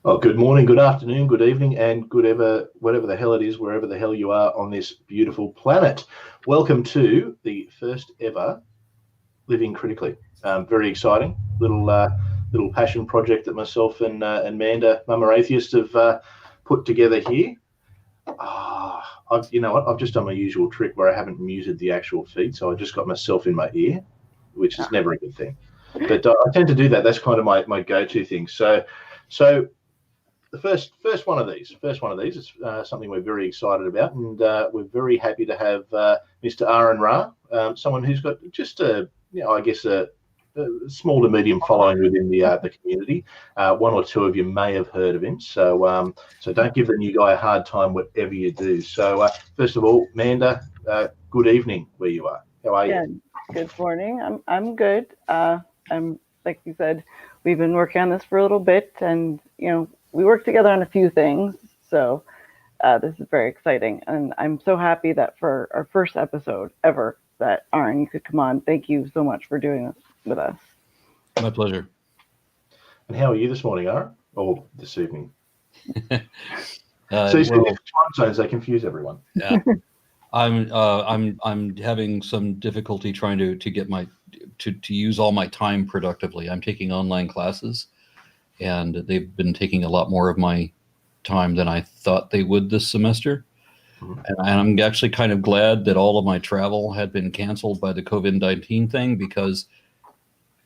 Oh, good morning, good afternoon, good evening, and whatever the hell it is, wherever the hell you are on this beautiful planet. Welcome to the first ever Living Critically. Very exciting little passion project that myself and Manda, Mama Atheist, have put together here. You know what? I've just done my usual trick where I haven't muted the actual feed, so I just got myself in my ear, which is never a good thing. But I tend to do that. That's kind of my go-to thing. So. The first one of these is something we're very excited about, and we're very happy to have Mr. Aron Ra, someone who's got just a small to medium following within the community. One or two of you may have heard of him, so don't give the new guy a hard time, whatever you do. So first of all, Manda, good evening where you are. How are you? Yeah, good morning. I'm good. I'm, like you said, we've been working on this for a little bit, and we work together on a few things, so this is very exciting, and I'm so happy that for our first episode ever that Aron, you could come on. Thank you so much for doing this with us. My pleasure. And how are you this morning, Aron? Or this evening? Well, time zones, they confuse everyone. Yeah. I'm having some difficulty trying to get to use all my time productively. I'm taking online classes, and they've been taking a lot more of my time than I thought they would this semester. Mm-hmm. And I'm actually kind of glad that all of my travel had been canceled by the COVID-19 thing, because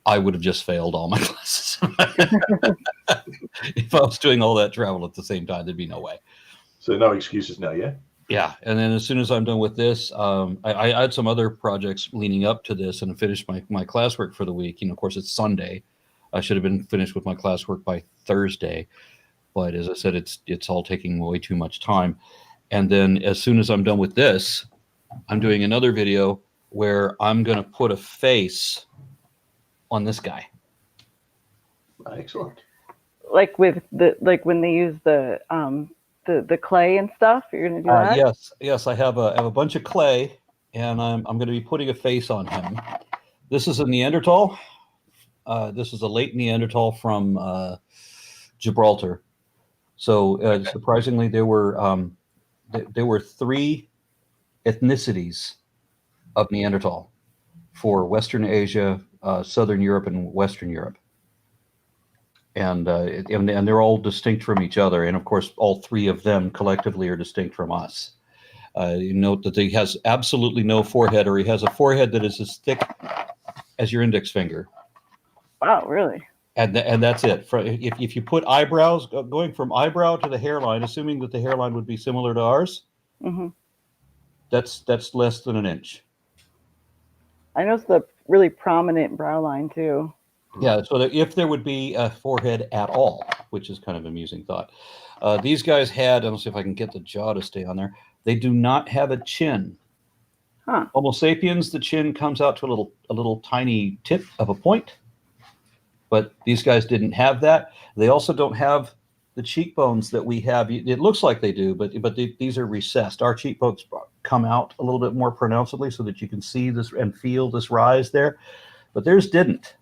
I would have just failed all my classes. If I was doing all that travel at the same time, there'd be no way. So no excuses now, yeah? Yeah. And then as soon as I'm done with this, I had some other projects leading up to this and finished my classwork for the week. Of course, it's Sunday. I should have been finished with my classwork by Thursday, but as I said, it's all taking way too much time. And then as soon as I'm done with this, I'm doing another video where I'm going to put a face on this guy. Excellent. Like when they use the clay and stuff, you're going to do that? Yes. I have a bunch of clay, and I'm going to be putting a face on him. This is a Neanderthal. This is a late Neanderthal from Gibraltar. So surprisingly, there were three ethnicities of Neanderthal for Western Asia, Southern Europe, and Western Europe, and they're all distinct from each other. And of course, all three of them collectively are distinct from us. You note that he has absolutely no forehead, or he has a forehead that is as thick as your index finger. Wow, really? And that's it. If you put eyebrows, going from eyebrow to the hairline, assuming that the hairline would be similar to ours, mm-hmm. that's less than an inch. I noticed the really prominent brow line too. Yeah, so that if there would be a forehead at all, which is kind of an amusing thought. These guys had, let's see if I can get the jaw to stay on there. They do not have a chin. Huh. Homo sapiens, the chin comes out to a little tiny tip of a point. But these guys didn't have that. They also don't have the cheekbones that we have. It looks like they do, but these are recessed. Our cheekbones come out a little bit more pronouncedly so that you can see this and feel this rise there. But theirs didn't.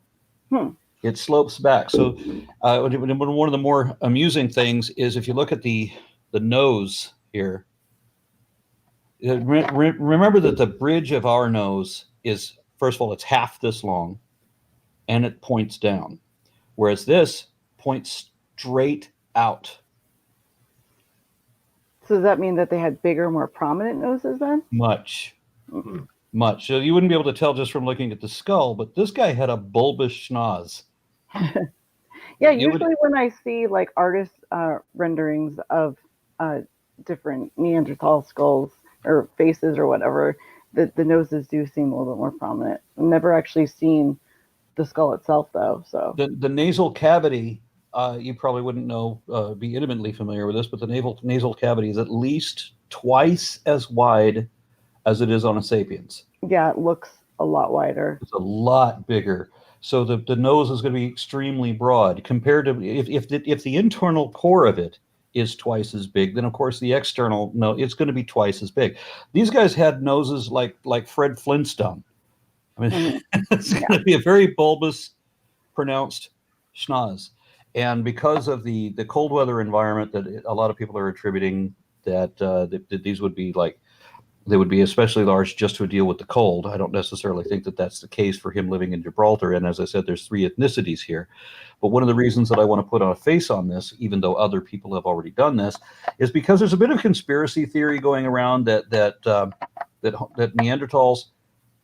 It slopes back. So one of the more amusing things is if you look at the nose here, remember that the bridge of our nose is, first of all, it's half this long, and it points down, whereas this points straight out. So does that mean that they had bigger, more prominent noses then? Much. So you wouldn't be able to tell just from looking at the skull, but this guy had a bulbous schnoz. Yeah, usually when I see like artist renderings of different Neanderthal skulls or faces or whatever, the noses do seem a little bit more prominent. I've never actually seen the skull itself though. So the nasal cavity, you probably wouldn't know, be intimately familiar with this, but the nasal cavity is at least twice as wide as it is on a sapiens. Yeah, it looks a lot wider. It's a lot bigger. So the nose is going to be extremely broad compared to if the internal core of it is twice as big, then of course the external it's going to be twice as big. These guys had noses like Fred Flintstone. I mean, it's going to be a very bulbous, pronounced schnoz. And because of the cold weather environment that a lot of people are attributing that these would be like, they would be especially large just to deal with the cold. I don't necessarily think that that's the case for him living in Gibraltar. And as I said, there's 3 ethnicities here. But one of the reasons that I want to put a face on this, even though other people have already done this, is because there's a bit of conspiracy theory going around that Neanderthals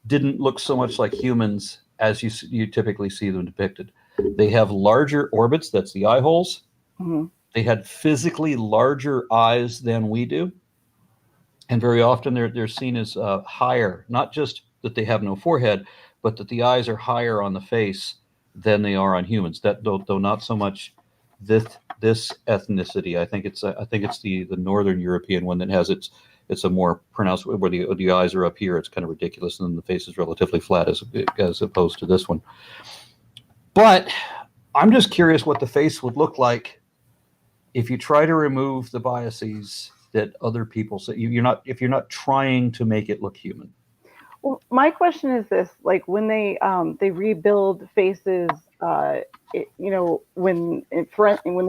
didn't look so much like humans as you typically see them depicted. They have larger orbits, that's the eye holes. Mm-hmm. They had physically larger eyes than we do. And very often they're seen as higher, not just that they have no forehead, but that the eyes are higher on the face than they are on humans. That though not so much this ethnicity. I think it's the northern European one that has it's a more pronounced, where the eyes are up here. It's kind of ridiculous, and then the face is relatively flat as opposed to this one. But I'm just curious what the face would look like if you try to remove the biases that other people say. If you're not trying to make it look human. Well, my question is this: like when they rebuild faces, when they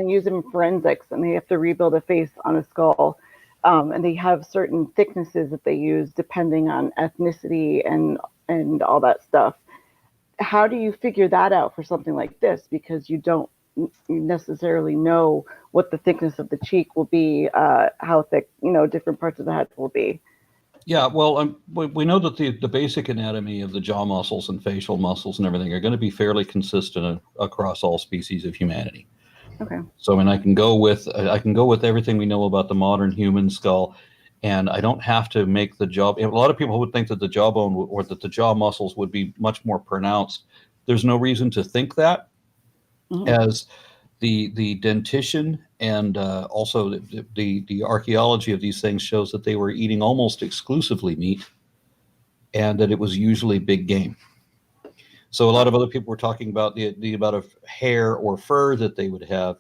use them in forensics and they have to rebuild a face on a skull, and they have certain thicknesses that they use depending on ethnicity and all that stuff. How do you figure that out for something like this? Because you don't necessarily know what the thickness of the cheek will be, how thick, different parts of the head will be. Yeah, well, we know that the basic anatomy of the jaw muscles and facial muscles and everything are going to be fairly consistent across all species of humanity. Okay. So I mean, I can go with everything we know about the modern human skull, and I don't have to make the jaw. A lot of people would think that the jawbone or that the jaw muscles would be much more pronounced. There's no reason to think that, as the dentition and also the archaeology of these things shows that they were eating almost exclusively meat, and that it was usually big game. So a lot of other people were talking about the amount of hair or fur that they would have.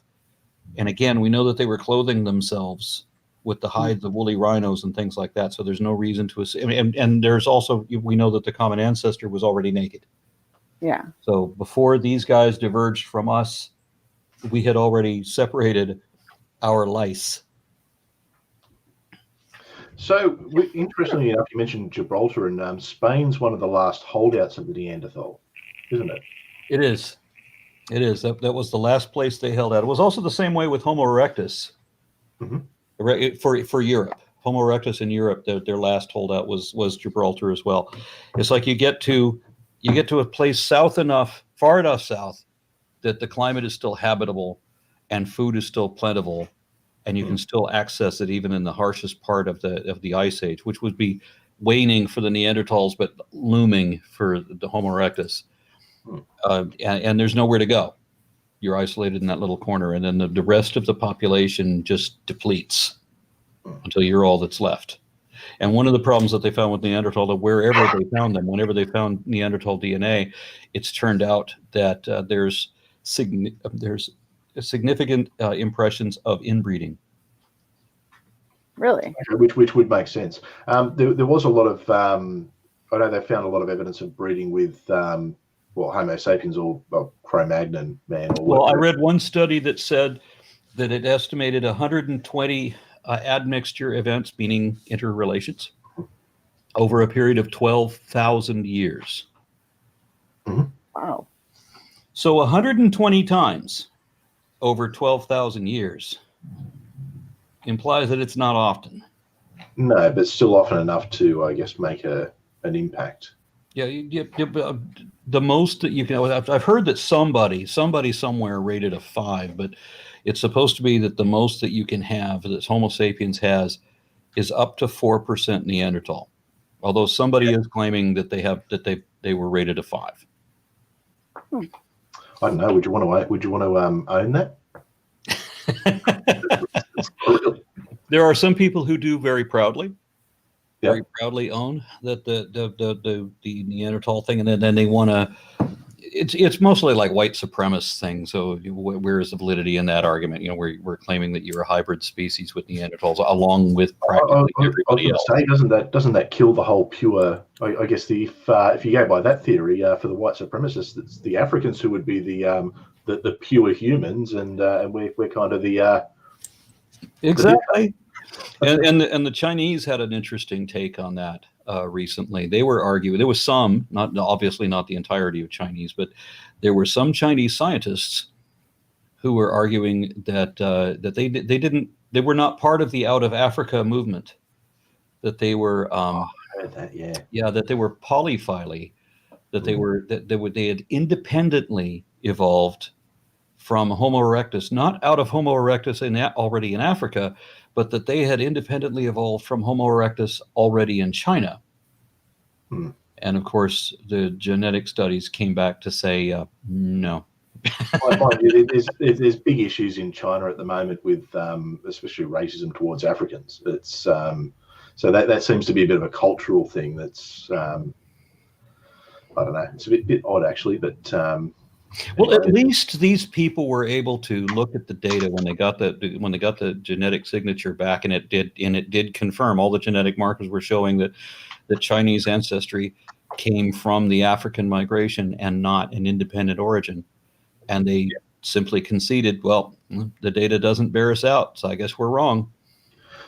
And again, we know that they were clothing themselves with the hides of woolly rhinos and things like that. So there's no reason to assume. And there's also, we know that the common ancestor was already naked. Yeah. So before these guys diverged from us, we had already separated our lice. So, interestingly enough, you mentioned Gibraltar, and Spain's one of the last holdouts of the Neanderthal, isn't it? It is. It is. That was the last place they held out. It was also the same way with Homo erectus for Europe. Homo erectus in Europe, their last holdout was Gibraltar as well. It's like you get to a place far enough south, that the climate is still habitable and food is still plentiful, and you can still access it even in the harshest part of the ice age, which would be waning for the Neanderthals, but looming for the Homo erectus. And there's nowhere to go. You're isolated in that little corner, and then the rest of the population just depletes until you're all that's left. And one of the problems that they found with Neanderthal, that wherever they found them, whenever they found Neanderthal DNA, it's turned out that there's significant impressions of inbreeding. Really? Which would make sense. There was a lot of, I know they found a lot of evidence of breeding with, Homo sapiens or Cro-Magnon man. Well, I read one study that said that it estimated 120 admixture events, meaning interrelations, over a period of 12,000 years. Mm-hmm. Wow. So 120 times over 12,000 years implies that it's not often. No, but still often enough to, I guess, make an impact. Yeah, the most that you can. I've heard that somebody somewhere rated a 5, but it's supposed to be that the most that you can have that Homo sapiens has is up to 4% Neanderthal. Although somebody is claiming that they were rated a 5. I don't know. Would you want to own that? There are some people who do very proudly own that the Neanderthal thing, and then they want to. it's mostly like white supremacist thing. So where is the validity in that argument? You know, we're claiming that you're a hybrid species with Neanderthals, along with practically everybody else. Say, doesn't that kill the whole pure? I guess if you go by that theory, for the white supremacists, it's the Africans who would be the pure humans, and we're kind of the exactly. And the Chinese had an interesting take on that recently. They were arguing, there was some, obviously not the entirety of Chinese, but there were some Chinese scientists who were arguing that they were not part of the Out of Africa movement, that they were I heard that, yeah, that they were polyphyly, that they had independently evolved from Homo erectus, not out of Homo erectus already in Africa, but that they had independently evolved from Homo erectus already in China. And of course, the genetic studies came back to say no. I find there's big issues in China at the moment with especially racism towards Africans. It's so that seems to be a bit of a cultural thing. That's I don't know. It's a bit odd actually, but. Well, at least these people were able to look at the data when they got the genetic signature back, and it did confirm all the genetic markers were showing that the Chinese ancestry came from the African migration and not an independent origin. And they simply conceded, well, the data doesn't bear us out, so I guess we're wrong.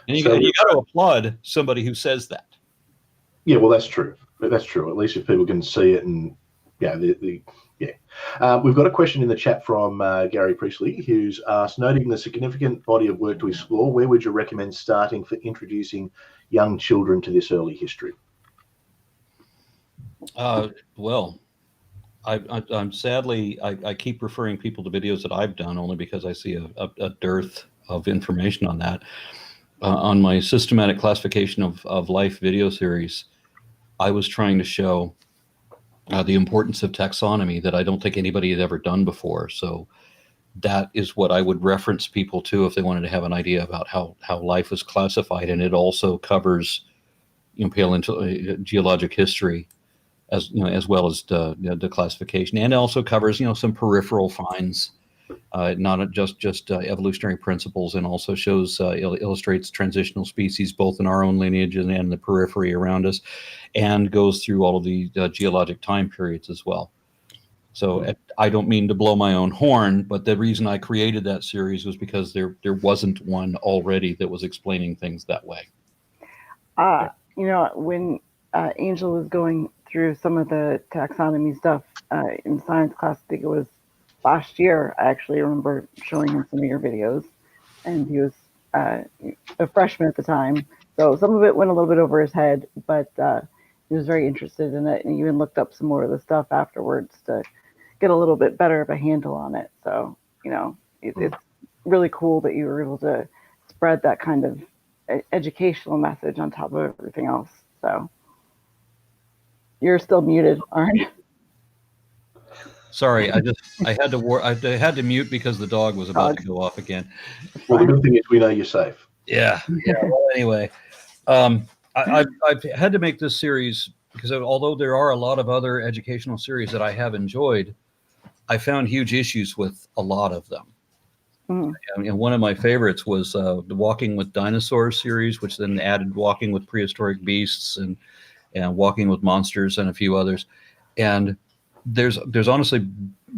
And you got to applaud somebody who says that. Yeah, well, that's true. That's true. At least if people can see it, and we've got a question in the chat from Gary Priestley, who's asked, noting the significant body of work to explore, where would you recommend starting for introducing young children to this early history? Well, I'm sadly, I keep referring people to videos that I've done only because I see a dearth of information on that. On my systematic classification of life video series, I was trying to show the importance of taxonomy that I don't think anybody had ever done before. So that is what I would reference people to if they wanted to have an idea about how life is classified. And it also covers, geologic history as well as the classification, and also covers, some peripheral finds, not just evolutionary principles, and also shows, illustrates transitional species, both in our own lineage and the periphery around us, and goes through all of the geologic time periods as well. So I don't mean to blow my own horn, but the reason I created that series was because there wasn't one already that was explaining things that way. When Angel was going through some of the taxonomy stuff in science class, I think it was last year, I actually remember showing him some of your videos, and he was a freshman at the time. So some of it went a little bit over his head, but he was very interested in it, and he even looked up some more of the stuff afterwards to get a little bit better of a handle on it. So, it's really cool that you were able to spread that kind of educational message on top of everything else. So you're still muted, Aron. Sorry, I had to mute because the dog was about to go off again. Well, the good thing is we know you're safe. Yeah. Well, anyway, I've had to make this series because although there are a lot of other educational series that I have enjoyed, I found huge issues with a lot of them. And one of my favorites was the Walking with Dinosaurs series, which then added Walking with Prehistoric Beasts and Walking with Monsters and a few others. And there's honestly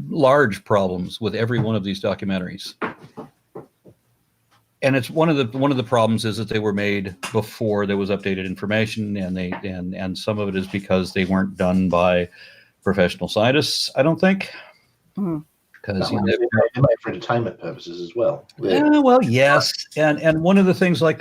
large problems with every one of these documentaries. And it's one of the problems is that they were made before there was updated information, and some of it is because they weren't done by professional scientists, I don't think. Because they're made for entertainment purposes as well. Yeah, well, yes, and one of the things like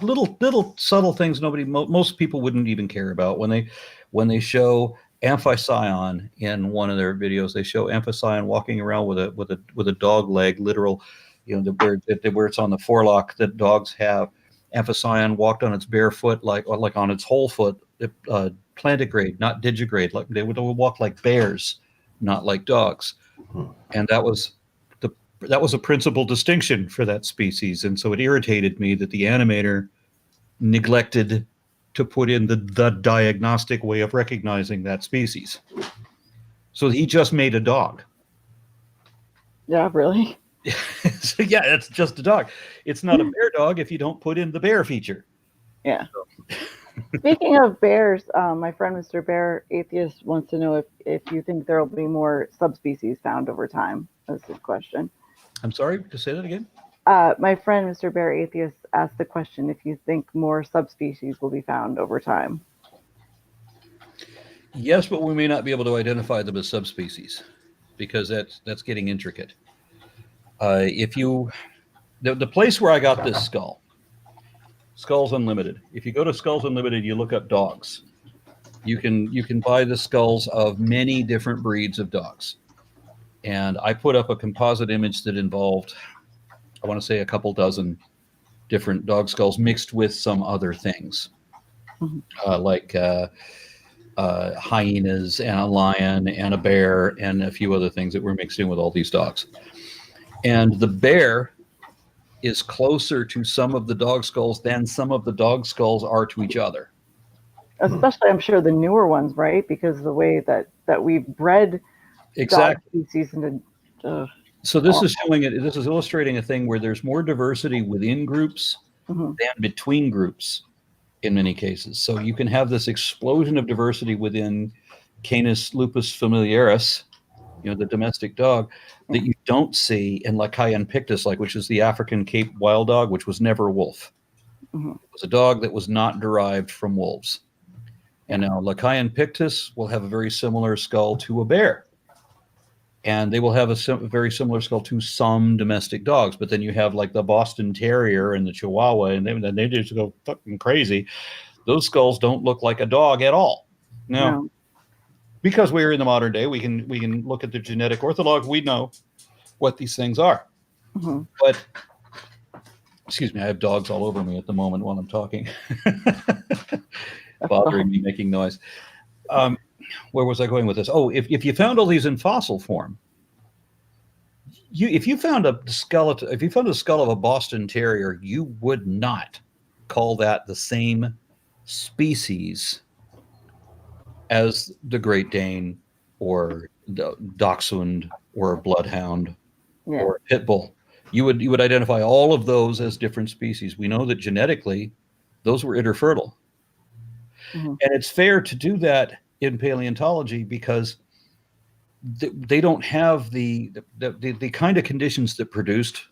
little subtle things most people wouldn't even care about when they show Amphision in one of their videos. They show Amphision walking around with a dog leg, literal, where it's on the forelock that dogs have. Amphision walked on its bare foot, like on its whole foot, plantigrade, not digigrade. Like they would walk like bears, not like dogs. And that was a principal distinction for that species. And so it irritated me that the animator neglected to put in the diagnostic way of recognizing that species. So he just made a dog. Yeah, really? So yeah, it's just a dog. It's not a bear dog if you don't put in the bear feature. Yeah. Speaking of bears, my friend Mr. Bear Atheist wants to know if you think there will be more subspecies found over time. That's his question. I'm sorry, to say that again? My friend Mr. Bear Atheist asked the question if you think more subspecies will be found over time. Yes, but we may not be able to identify them as subspecies because that's getting intricate. The place where I got this skull, Skulls Unlimited. If you go to Skulls Unlimited, you look up dogs. You can buy the skulls of many different breeds of dogs. And I put up a composite image that involved, I want to say, a couple dozen different dog skulls mixed with some other things, like hyenas and a lion and a bear and a few other things that were mixed in with all these dogs. And the bear is closer to some of the dog skulls than some of the dog skulls are to each other. Especially, I'm sure, the newer ones, right? Because the way that we've bred dog species into... So this is showing it. This is illustrating a thing where there's more diversity within groups than between groups in many cases. So you can have this explosion of diversity within Canis lupus familiaris, the domestic dog, that you don't see in Lycaon pictus, which is the African Cape wild dog, which was never a wolf. It was a dog that was not derived from wolves. And now Lycaon pictus will have a very similar skull to a bear. And they will have a very similar skull to some domestic dogs. But then you have like the Boston Terrier and the Chihuahua, and they just go fucking crazy. Those skulls don't look like a dog at all. No. Because we're in the modern day, we can look at the genetic ortholog. We know what these things are. But, excuse me, I have dogs all over me at the moment while I'm talking. Bothering me, making noise. Where was I going with this? Oh, if you found all these in fossil form, if you found a skeleton, if you found the skull of a Boston Terrier, you would not call that the same species as the Great Dane or the Dachshund or a Bloodhound or a Pit Bull. You would identify all of those as different species. We know that genetically, those were interfertile. And it's fair to do that in paleontology because they don't have the kind of conditions that produced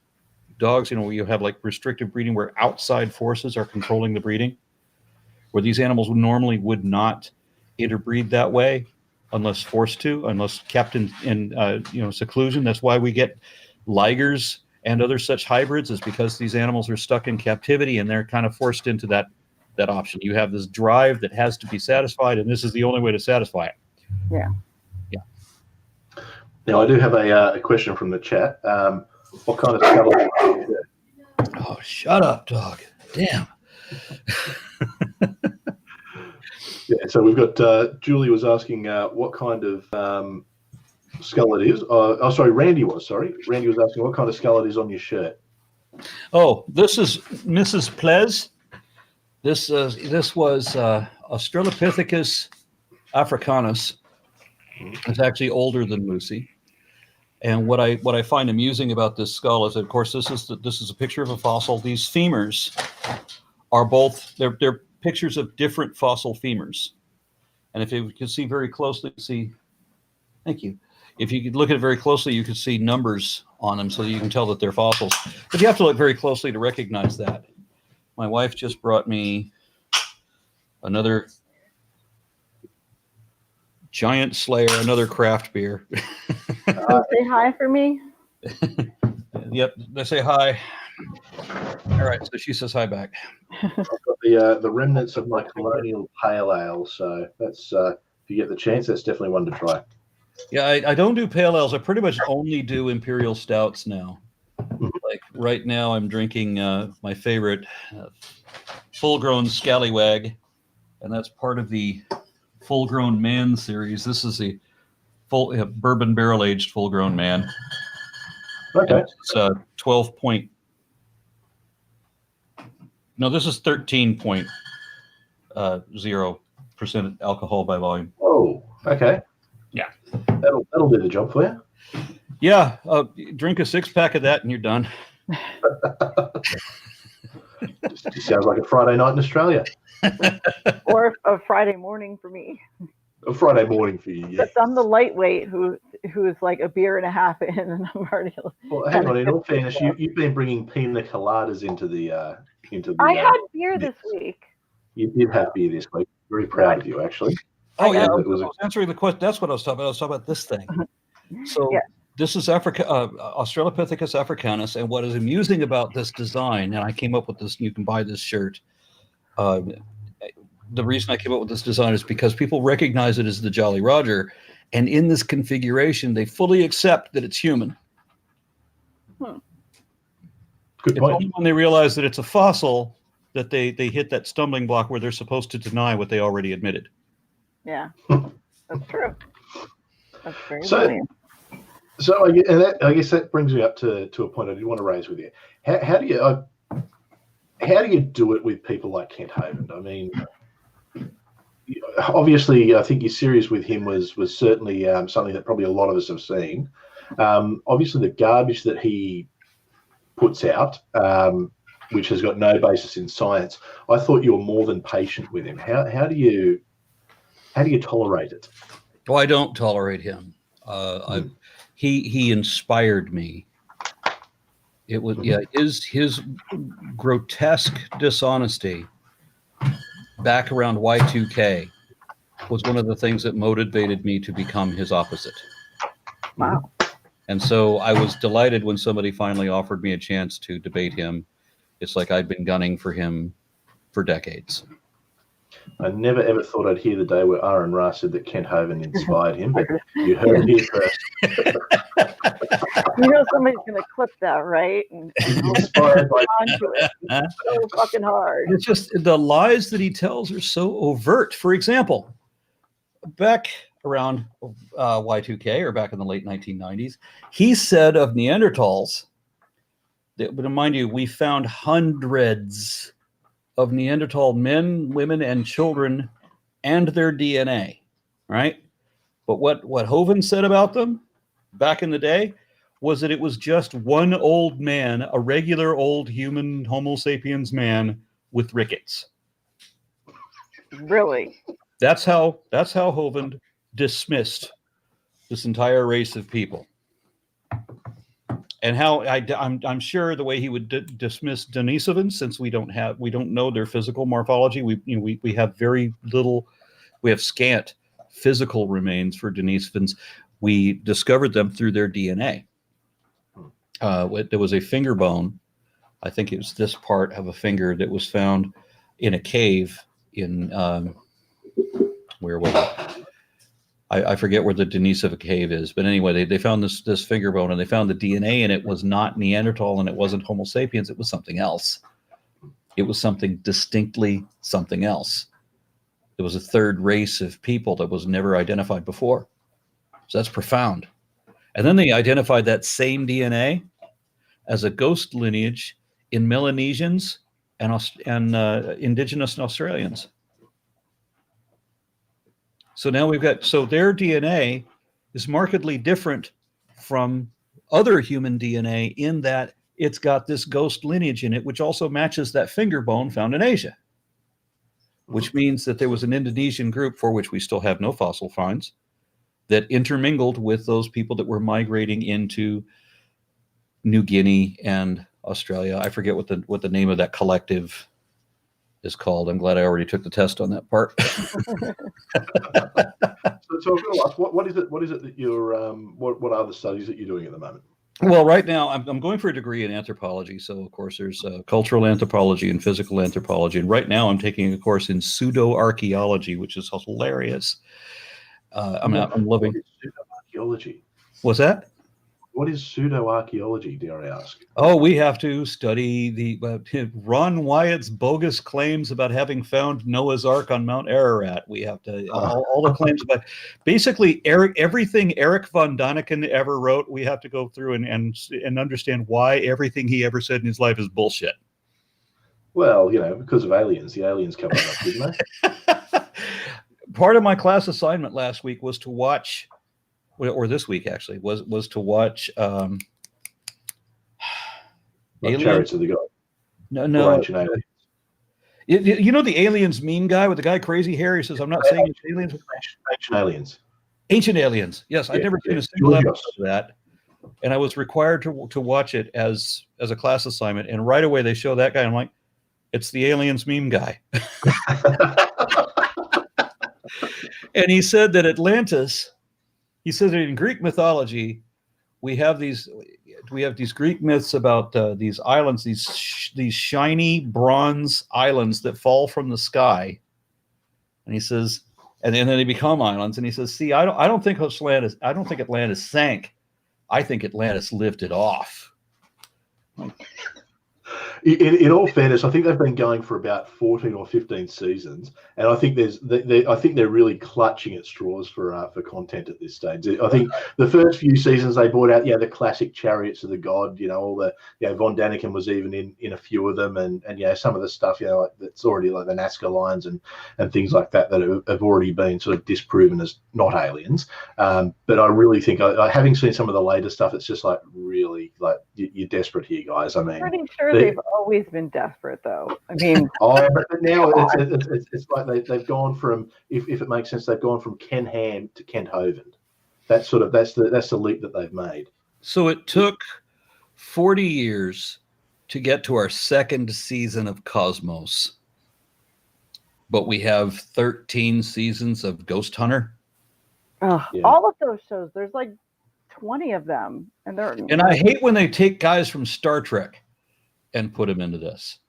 dogs. Where you have like restrictive breeding where outside forces are controlling the breeding, where these animals normally would not interbreed that way unless forced to, unless kept in seclusion. That's why we get ligers and other such hybrids, is because these animals are stuck in captivity and they're kind of forced into that option. You have this drive that has to be satisfied, and this is the only way to satisfy it. Yeah. Now I do have a question from the chat. What kind of skeleton? Oh, shut up, dog! Damn. Yeah, so we've got Julie was asking what kind of skull it is. Randy was asking what kind of skull it is on your shirt. Oh, this is Mrs. Plez. This was Australopithecus africanus. It's actually older than Lucy. And what I find amusing about this skull is, of course, this is a picture of a fossil. These femurs are both they're pictures of different fossil femurs. And if you can see very closely, thank you. If you could look at it very closely, you could see numbers on them so that you can tell that they're fossils. But you have to look very closely to recognize that. My wife just brought me another Giant Slayer, another craft beer. Say hi for me. Yep, they say hi. All right, so she says hi back. I've got the remnants of my colonial pale ale, so that's if you get the chance, that's definitely one to try. Yeah, I don't do pale ales. I pretty much only do imperial stouts now. Like right now, I'm drinking my favorite full-grown scallywag, and that's part of the full-grown man series. This is the full bourbon barrel-aged full-grown man. Okay. And it's 12 point. No, this is 13.0% alcohol by volume. Oh, okay. Yeah. That'll do the job for you. Yeah, drink a 6-pack of that and you're done. Just sounds like a Friday night in Australia. Or a Friday morning for me. A Friday morning for you, yeah. Except I'm the lightweight who is like a beer and a half in, and I'm already. Well, hang on. In all fairness, you've been bringing pina coladas into the. I had beer this week. You did have beer this week. Very proud of you, actually. Oh yeah, I was answering the question. That's what I was talking about. I was talking about this thing. So this is Australopithecus africanus, and what is amusing about this design, and I came up with this. You can buy this shirt. The reason I came up with this design is because people recognize it as the Jolly Roger, and in this configuration, they fully accept that it's human. Good It's point. only when they realize that it's a fossil that they hit that stumbling block where they're supposed to deny what they already admitted. Yeah, that's true. That's very brilliant. So I guess that brings me up to a point I did want to raise with you. How do you do it with people like Kent Hovind? I mean, obviously, I think your series with him was certainly something that probably a lot of us have seen. Obviously, the garbage that he puts out, which has got no basis in science, I thought you were more than patient with him. How do you tolerate it? Well, I don't tolerate him. He inspired me. It was his grotesque dishonesty back around Y2K was one of the things that motivated me to become his opposite. Wow. And so I was delighted when somebody finally offered me a chance to debate him. It's like I'd been gunning for him for decades. I never ever thought I'd hear the day where Aron Ra said that Kent Hovind inspired him, but you heard it here first. You know somebody's gonna clip that, right? And Inspired by onto it so fucking hard. It's just the lies that he tells are so overt. For example, back around Y2K or back in the late 1990s, he said of Neanderthals, that, but mind you, we found hundreds of Neanderthal men, women, and children and their DNA, right? But what HOVIND said about them back in the day was that it was just one old man, a regular old human Homo sapiens man with rickets. Really? That's how HOVIND dismissed this entire race of people. And how I'm sure the way he would dismiss Denisovans, since we don't know their physical morphology. We have very little, we have scant physical remains for Denisovans. We discovered them through their DNA. There was a finger bone. I think it was this part of a finger that was found in a cave in where was it? I forget where the Denisova cave is, but anyway, they found this finger bone and they found the DNA, and it was not Neanderthal and it wasn't Homo sapiens. It was something else. It was something distinctly something else. There was a third race of people that was never identified before. So that's profound. And then they identified that same DNA as a ghost lineage in Melanesians and indigenous Australians. So now so their DNA is markedly different from other human DNA in that it's got this ghost lineage in it, which also matches that finger bone found in Asia, which means that there was an Indonesian group for which we still have no fossil finds that intermingled with those people that were migrating into New Guinea and Australia. I forget what the name of that collective is called. I'm glad I already took the test on that part. So I'm going to ask, what is it that you're what are the studies that you're doing at the moment? Well, right now I'm going for a degree in anthropology. So of course there's cultural anthropology and physical anthropology. And right now I'm taking a course in pseudo-archaeology, which is hilarious. I'm loving pseudo-archaeology. What's that? What is pseudo-archaeology, dare I ask? Oh, we have to study the Ron Wyatt's bogus claims about having found Noah's Ark on Mount Ararat. We have to all the claims about basically everything Eric von Daniken ever wrote. We have to go through and understand why everything he ever said in his life is bullshit. Well, because of aliens. The aliens covered it up, didn't they? Part of my class assignment last week was to watch or this week actually, was to watch Like Alien. Chariots of the God. No, Or no. Ancient Aliens. You know the Aliens meme guy with the guy crazy hair? He says, I'm not saying it's aliens. Ancient Aliens. Ancient Aliens. Yes, I'd never seen a single episode of that. And I was required to watch it as a class assignment. And right away they show that guy. I'm like, it's the Aliens meme guy. And he said that Atlantis, he said that in Greek mythology, we have these Greek myths about these islands, these shiny bronze islands that fall from the sky. And he says, and then they become islands. And he says, see, I don't think Atlantis sank. I think Atlantis lifted off. In all fairness, I think they've been going for about 14 or 15 seasons, and I think I think they're really clutching at straws for content at this stage. I think the first few seasons they brought out, the classic Chariots of the God, all the, Von Daniken was even in a few of them, and some of the stuff, like that's already like the Nazca lines and things like that have already been sort of disproven as not aliens. But I really think, I having seen some of the later stuff, it's just like really like you're desperate here, guys. I mean, pretty sure they've always been desperate, though. I mean, but now it's like they've gone from, if it makes sense, they've gone from Ken Ham to Kent Hovind. That's the leap that they've made. So it took 40 years to get to our second season of Cosmos, but we have 13 seasons of Ghost Hunter. All of those shows, there's like 20 of them, and I hate when they take guys from Star Trek and put them into this,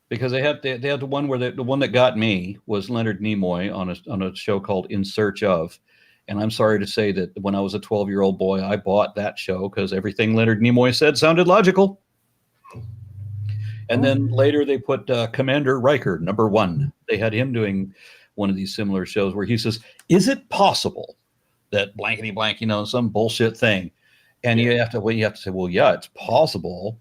because they had the one where the one that got me was Leonard Nimoy on a show called In Search Of, and I'm sorry to say that when I was a 12-year-old boy, I bought that show because everything Leonard Nimoy said sounded logical. And then later they put Commander Riker, #1. They had him doing one of these similar shows where he says, "Is it possible that blankety blank, some bullshit thing?" And you have to say, well, yeah, it's possible.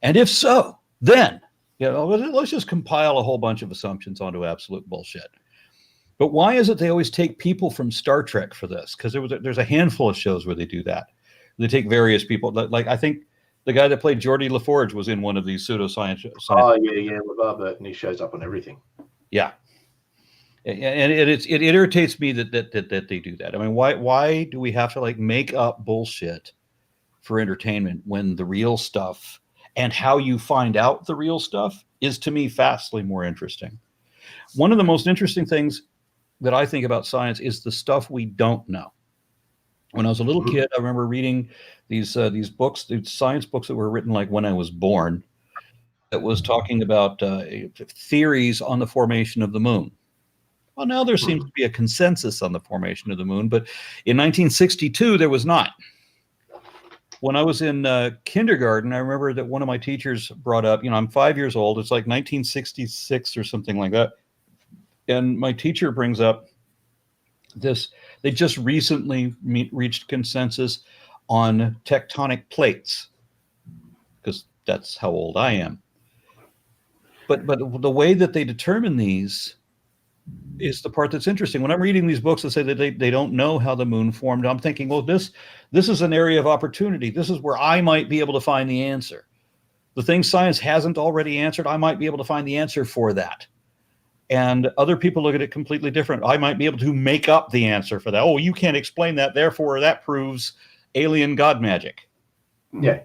And if so, then, let's just compile a whole bunch of assumptions onto absolute bullshit. But why is it they always take people from Star Trek for this? Because there's a handful of shows where they do that. They take various people. Like I think the guy that played Geordie LaForge was in one of these pseudoscience. Oh yeah, LeVar Burton. He shows up on everything. Yeah, and it irritates me that they do that. I mean, why do we have to make up bullshit for entertainment when the real stuff and how you find out the real stuff is, to me, vastly more interesting. One of the most interesting things that I think about science is the stuff we don't know. When I was a little kid, I remember reading these books, these science books that were written like when I was born, that was talking about theories on the formation of the moon. Well, now there seems to be a consensus on the formation of the moon, but in 1962, there was not. When I was in kindergarten, I remember that one of my teachers brought up, I'm 5 years old. It's like 1966 or something like that. And my teacher brings up this. They just recently reached consensus on tectonic plates, because that's how old I am. But the way that they determine these is the part that's interesting. When I'm reading these books that say that they don't know how the moon formed, I'm thinking, well, this is an area of opportunity. This is where I might be able to find the answer. The things science hasn't already answered, I might be able to find the answer for that. And other people look at it completely different. I might be able to make up the answer for that. Oh, you can't explain that, therefore that proves alien god magic. Yeah.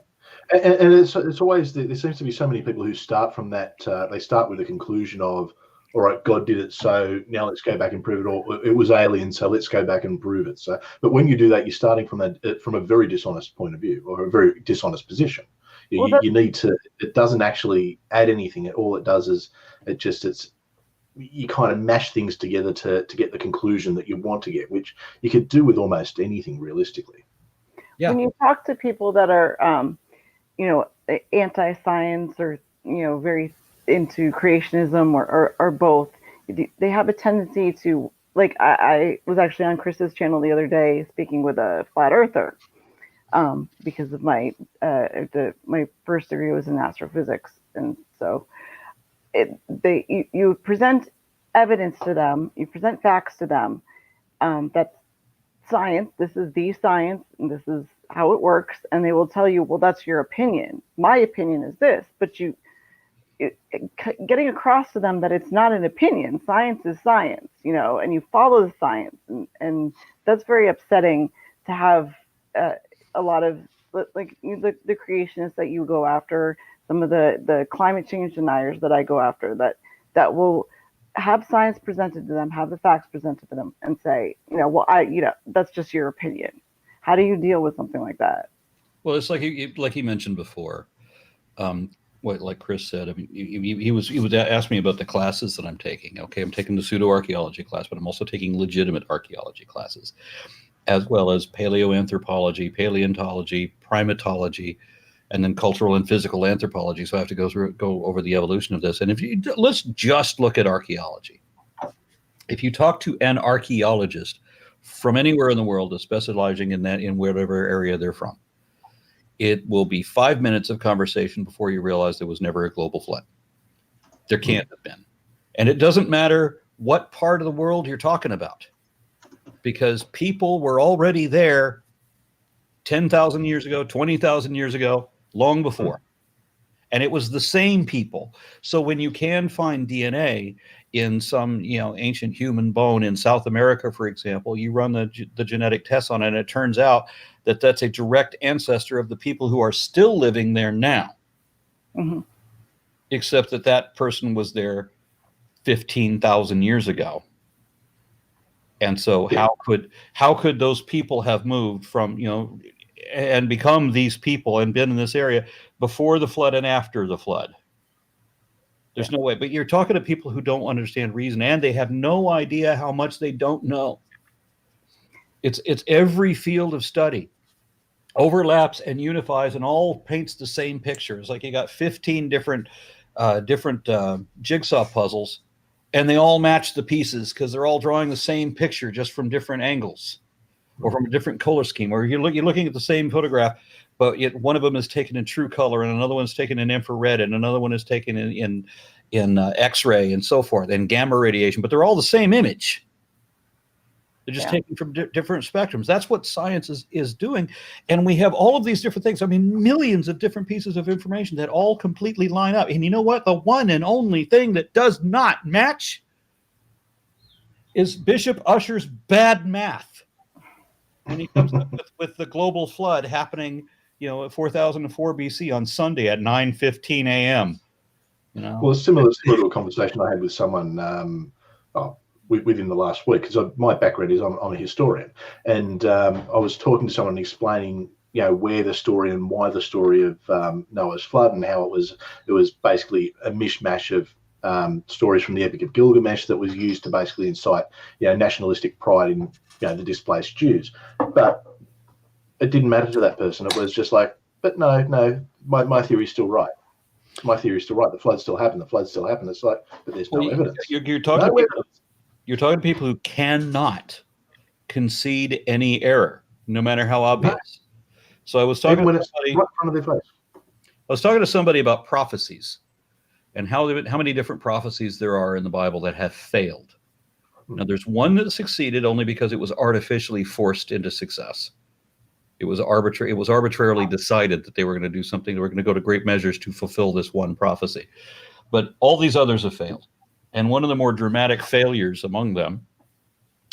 And it's always, there seems to be so many people who start from that, they start with the conclusion of, all right, God did it, so now let's go back and prove it, or it was alien, so let's go back and prove it. So, but when you do that, you're starting from a very dishonest point of view, or a very dishonest position. You need to, it doesn't actually add anything. All it does is you kind of mash things together to get the conclusion that you want to get, which you could do with almost anything realistically. Yeah. When you talk to people that are, anti-science or, very into creationism or both, they have a tendency to, like, I was actually on Chris's channel the other day speaking with a flat earther, because of my first degree was in astrophysics, and so you present evidence to them, you present facts to them, that's science. This is the science, and this is how it works. And they will tell you, well, that's your opinion. My opinion is this. But getting across to them that it's not an opinion. Science is science, and you follow the science. And that's very upsetting to have a lot of, like, the creationists that you go after, some of the climate change deniers that I go after, that will have science presented to them, have the facts presented to them, and say, well, that's just your opinion. How do you deal with something like that? Well, it's like he mentioned before. Like Chris said, I mean, he was asked me about the classes that I'm taking. Okay, I'm taking the pseudo-archaeology class, but I'm also taking legitimate archaeology classes, as well as paleoanthropology, paleontology, primatology, and then cultural and physical anthropology. So I have to go over the evolution of this. And let's just look at archaeology. If you talk to an archaeologist from anywhere in the world that's specializing in whatever area they're from, it will be 5 minutes of conversation before you realize there was never a global flood. There can't have been. And it doesn't matter what part of the world you're talking about, because people were already there 10,000 years ago, 20,000 years ago, long before. And it was the same people. So when you can find DNA in some, ancient human bone in South America, for example, you run the genetic tests on it, and it turns out that that's a direct ancestor of the people who are still living there now. Mm-hmm. Except that person was there 15,000 years ago. And so how could those people have moved from, and become these people and been in this area before the flood and after the flood? There's no way. But you're talking to people who don't understand reason, and they have no idea how much they don't know. It's every field of study overlaps and unifies and all paints the same picture. It's like you got 15 different jigsaw puzzles, and they all match the pieces because they're all drawing the same picture, just from different angles or from a different color scheme. Or you're looking at the same photograph, but yet one of them is taken in true color, and another one is taken in infrared, and another one is taken in X-ray, and so forth, and gamma radiation. But they're all the same image. They're just taken from different spectrums. That's what science is doing. And we have all of these different things. I mean, millions of different pieces of information that all completely line up. And you know what? The one and only thing that does not match is Bishop Ussher's bad math. When he comes up with the global flood happening, at 4004 BC on Sunday at 9:15 a.m. Well, it's similar to a conversation I had with someone within the last week, because my background is I'm a historian, and I was talking to someone explaining where the story and why the story of Noah's flood, and how it was basically a mishmash of stories from the Epic of Gilgamesh that was used to basically incite nationalistic pride in the displaced Jews. But it didn't matter to that person. It was just like, but no, my theory's still right. My theory's still right. The flood still happened. It's like, but there's no evidence. You're talking to people who cannot concede any error, no matter how obvious. No. So I was talking to somebody right in front of their face. I was talking to somebody about prophecies and how many different prophecies there are in the Bible that have failed. Now, there's one that succeeded only because it was artificially forced into success. It was arbitrary. It was arbitrarily decided that they were going to do something. They were going to go to great measures to fulfill this one prophecy. But all these others have failed. And one of the more dramatic failures among them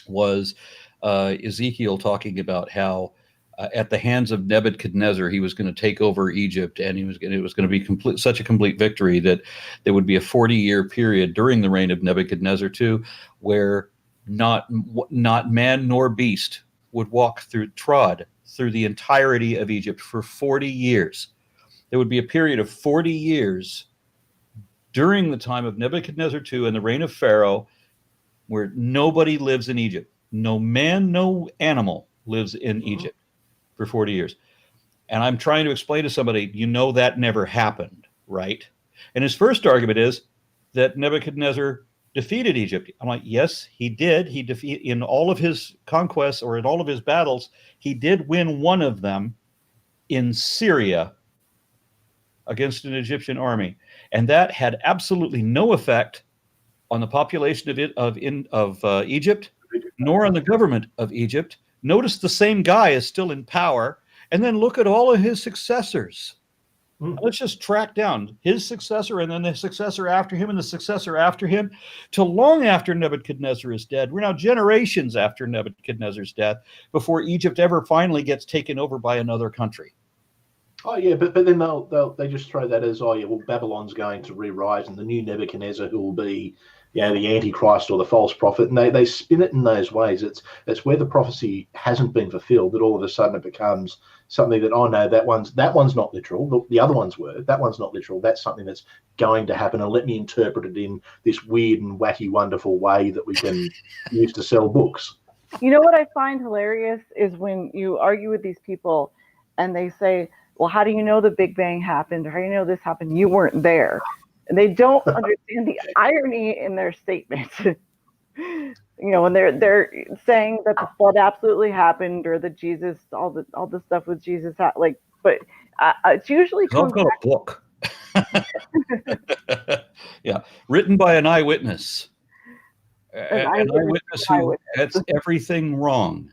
was Ezekiel talking about how at the hands of Nebuchadnezzar, he was going to take over Egypt, and it was going to be such a complete victory that there would be a 40-year period during the reign of Nebuchadnezzar too, where not man nor beast would trod through the entirety of Egypt for 40 years. There would be a period of 40 years during the time of Nebuchadnezzar II and the reign of Pharaoh where nobody lives in Egypt. No man, no animal lives in Egypt for 40 years. And I'm trying to explain to somebody, that never happened, right? And his first argument is that Nebuchadnezzar defeated Egypt. I'm like, yes, he did. He in all of his conquests, or in all of his battles, he did win one of them in Syria against an Egyptian army. And that had absolutely no effect on the population of Egypt, nor on the government of Egypt, Notice the same guy is still in power, and then look at all of his successors. Let's just track down his successor and then the successor after him and the successor after him till long after Nebuchadnezzar is dead. We're now generations after Nebuchadnezzar's death before Egypt ever finally gets taken over by another country. Oh yeah, but then they just throw that as, oh yeah, well, Babylon's going to re-rise and the new Nebuchadnezzar who will be, you know, the Antichrist or the false prophet, and they spin it in those ways. It's where the prophecy hasn't been fulfilled that all of a sudden it becomes something that, oh no, that one's not literal. The other ones were. That one's not literal. That's something that's going to happen, and let me interpret it in this weird and wacky, wonderful way that we can use to sell books. You know what I find hilarious is when you argue with these people and they say, well, how do you know the Big Bang happened? Or how do you know this happened? You weren't there. And they don't understand the irony in their statement. You know, when they're saying that the flood absolutely happened, or that Jesus, all the stuff with Jesus, but it's usually I've got a book. Yeah, written by an eyewitness. An eyewitness who gets everything wrong.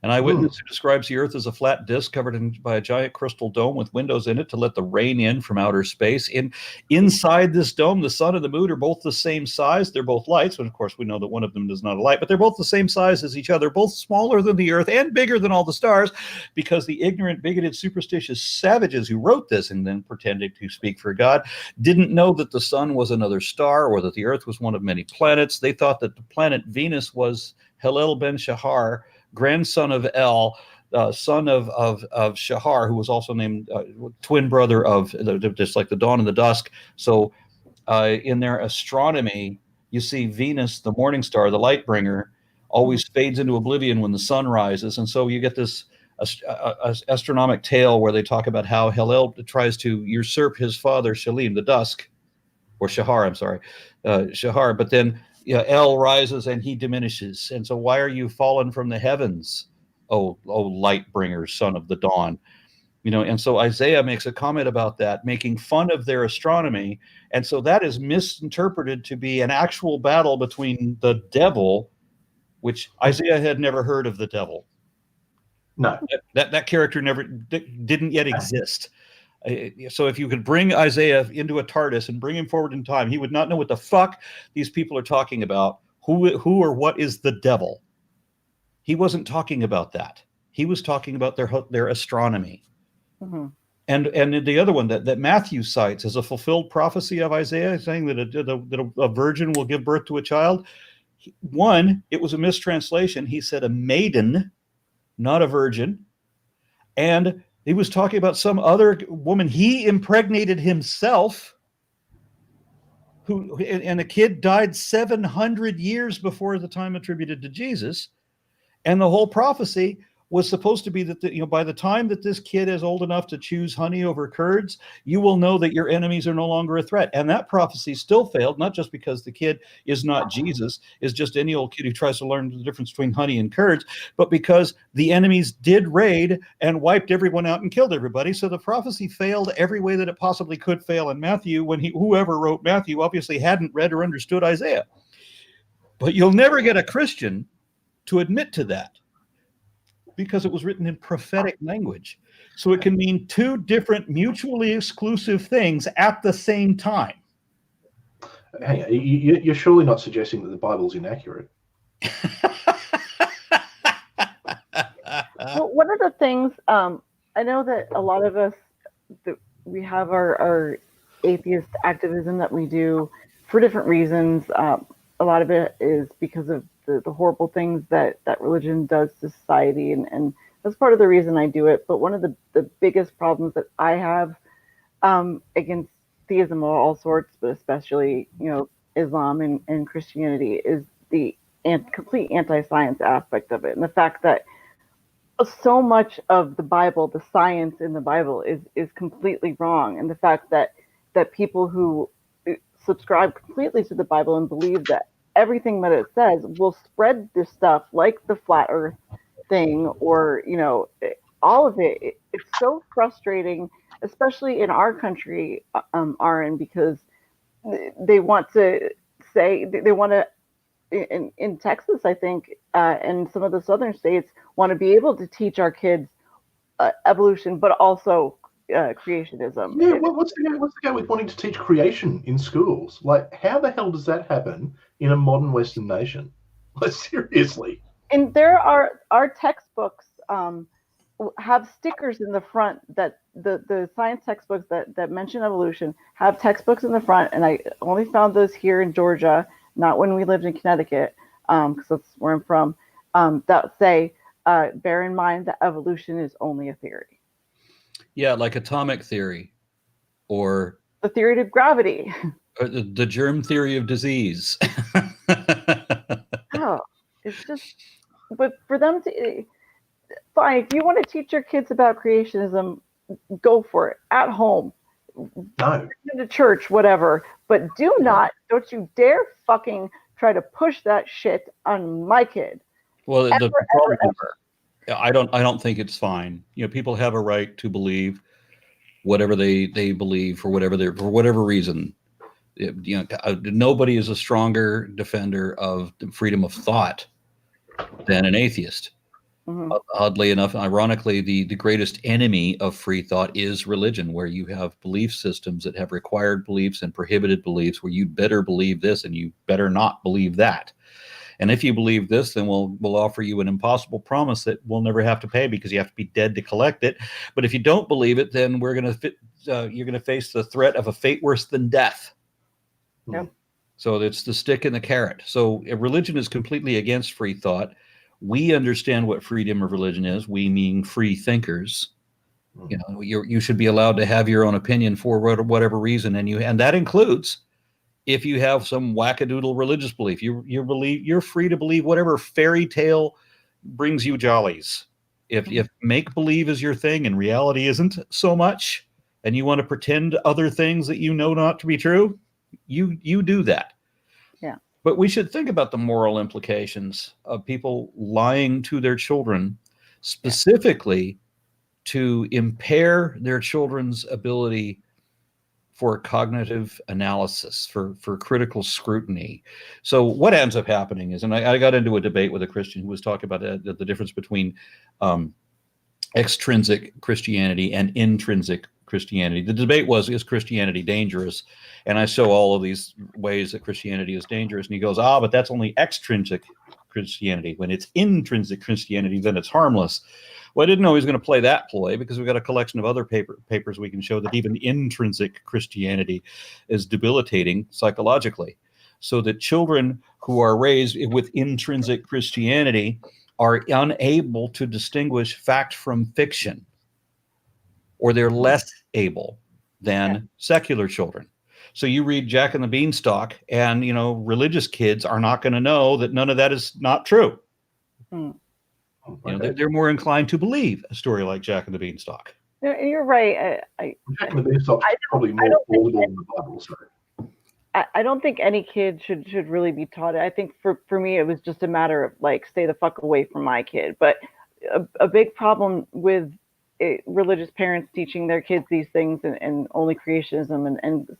An eyewitness who describes the earth as a flat disk covered by a giant crystal dome with windows in it to let the rain in from outer space. Inside this dome, the sun and the moon are both the same size. They're both lights, and of course we know that one of them is not a light, but they're both the same size as each other, both smaller than the earth and bigger than all the stars, because the ignorant, bigoted, superstitious savages who wrote this and then pretended to speak for God didn't know that the sun was another star or that the earth was one of many planets. They thought that the planet Venus was Hillel ben Shahar, grandson of El, son of Shahar, who was also named twin brother of, just like the dawn and the dusk. So in their astronomy, you see Venus, the morning star, the light bringer, always fades into oblivion when the sun rises. And so you get this astronomic tale where they talk about how Hillel tries to usurp his father, Shalim, the dusk, or Shahar, I'm sorry, Shahar, but then El rises and he diminishes. And so why are you fallen from the heavens, oh light bringer, son of the dawn? You know, and so Isaiah makes a comment about that, making fun of their astronomy. And so that is misinterpreted to be an actual battle between the devil, which Isaiah had never heard of the devil. No. That character didn't yet exist. So if you could bring Isaiah into a TARDIS and bring him forward in time, he would not know what the fuck these people are talking about. Who or what is the devil? He wasn't talking about that. He was talking about their astronomy. Mm-hmm. And the other one that Matthew cites as a fulfilled prophecy of Isaiah, saying that a virgin will give birth to a child. One, it was a mistranslation. He said a maiden, not a virgin. And he was talking about some other woman he impregnated himself, and the kid died 700 years before the time attributed to Jesus. And the whole prophecy was supposed to be that by the time that this kid is old enough to choose honey over curds, you will know that your enemies are no longer a threat. And that prophecy still failed, not just because the kid is not Jesus, is just any old kid who tries to learn the difference between honey and curds, but because the enemies did raid and wiped everyone out and killed everybody. So the prophecy failed every way that it possibly could fail in Matthew, when whoever wrote Matthew obviously hadn't read or understood Isaiah. But you'll never get a Christian to admit to that, because it was written in prophetic language. So it can mean two different mutually exclusive things at the same time. Hang on, you're surely not suggesting that the Bible's inaccurate? Well, one of the things, I know that a lot of us, we have our atheist activism that we do for different reasons. A lot of it is because of the horrible things that religion does to society, and that's part of the reason I do it. But one of the biggest problems that I have against theism of all sorts, but especially Islam and Christianity, is the complete anti-science aspect of it, and the fact that so much of the Bible, the science in the Bible, is completely wrong, and the fact that people who subscribe completely to the Bible and believe that everything that it says will spread this stuff, like the flat earth thing, or all of it. It's so frustrating, especially in our country, Aron, because they want to in Texas, I think, and some of the southern states want to be able to teach our kids evolution, but also creationism. Yeah, what's the go with wanting to teach creation in schools? Like, how the hell does that happen in a modern Western nation? Like, seriously. And there are our textbooks have stickers in the front that the science textbooks that mention evolution have textbooks in the front, and I only found those here in Georgia, not when we lived in Connecticut, because that's where I'm from, that say, bear in mind that evolution is only a theory. Yeah, like atomic theory, or The theory of gravity. or the germ theory of disease. Oh, it's just, but for them to, fine, if you want to teach your kids about creationism, go for it at home. No. In the church, whatever. But don't you dare fucking try to push that shit on my kid. Well, Ever. I don't think it's fine. You know, people have a right to believe whatever they believe for whatever reason. You know, nobody is a stronger defender of the freedom of thought than an atheist. Mm-hmm. Oddly enough, ironically, the greatest enemy of free thought is religion, where you have belief systems that have required beliefs and prohibited beliefs, where you better believe this and you better not believe that. And if you believe this, then we'll offer you an impossible promise that we'll never have to pay because you have to be dead to collect it. But if you don't believe it, then you're going to face the threat of a fate worse than death. Yep. So it's the stick and the carrot. So religion is completely against free thought. We understand what freedom of religion is. We mean free thinkers. You know, you should be allowed to have your own opinion for whatever reason, and that includes if you have some wackadoodle religious belief. You're free to believe whatever fairy tale brings you jollies. If make believe is your thing and reality isn't so much, and you want to pretend other things that you know not to be true, you do that. Yeah. But we should think about the moral implications of people lying to their children, specifically to impair their children's ability for cognitive analysis, for critical scrutiny. So what ends up happening is, and I got into a debate with a Christian who was talking about the difference between extrinsic Christianity and intrinsic Christianity. The debate was, is Christianity dangerous? And I show all of these ways that Christianity is dangerous. And he goes, but that's only extrinsic Christianity. When it's intrinsic Christianity, then it's harmless. Well, I didn't know he was going to play that ploy because we've got a collection of other papers we can show that even intrinsic Christianity is debilitating psychologically. So that children who are raised with intrinsic Christianity are unable to distinguish fact from fiction, or they're less able than secular children. So you read Jack and the Beanstalk, and religious kids are not going to know that none of that is not true. They're more inclined to believe a story like Jack and the Beanstalk. You're right. Jack and the Beanstalk is probably more plausible than the Bible. So. I don't think any kid should really be taught it. I think for me, it was just a matter of stay the fuck away from my kid. But a big problem with religious parents teaching their kids these things and only creationism and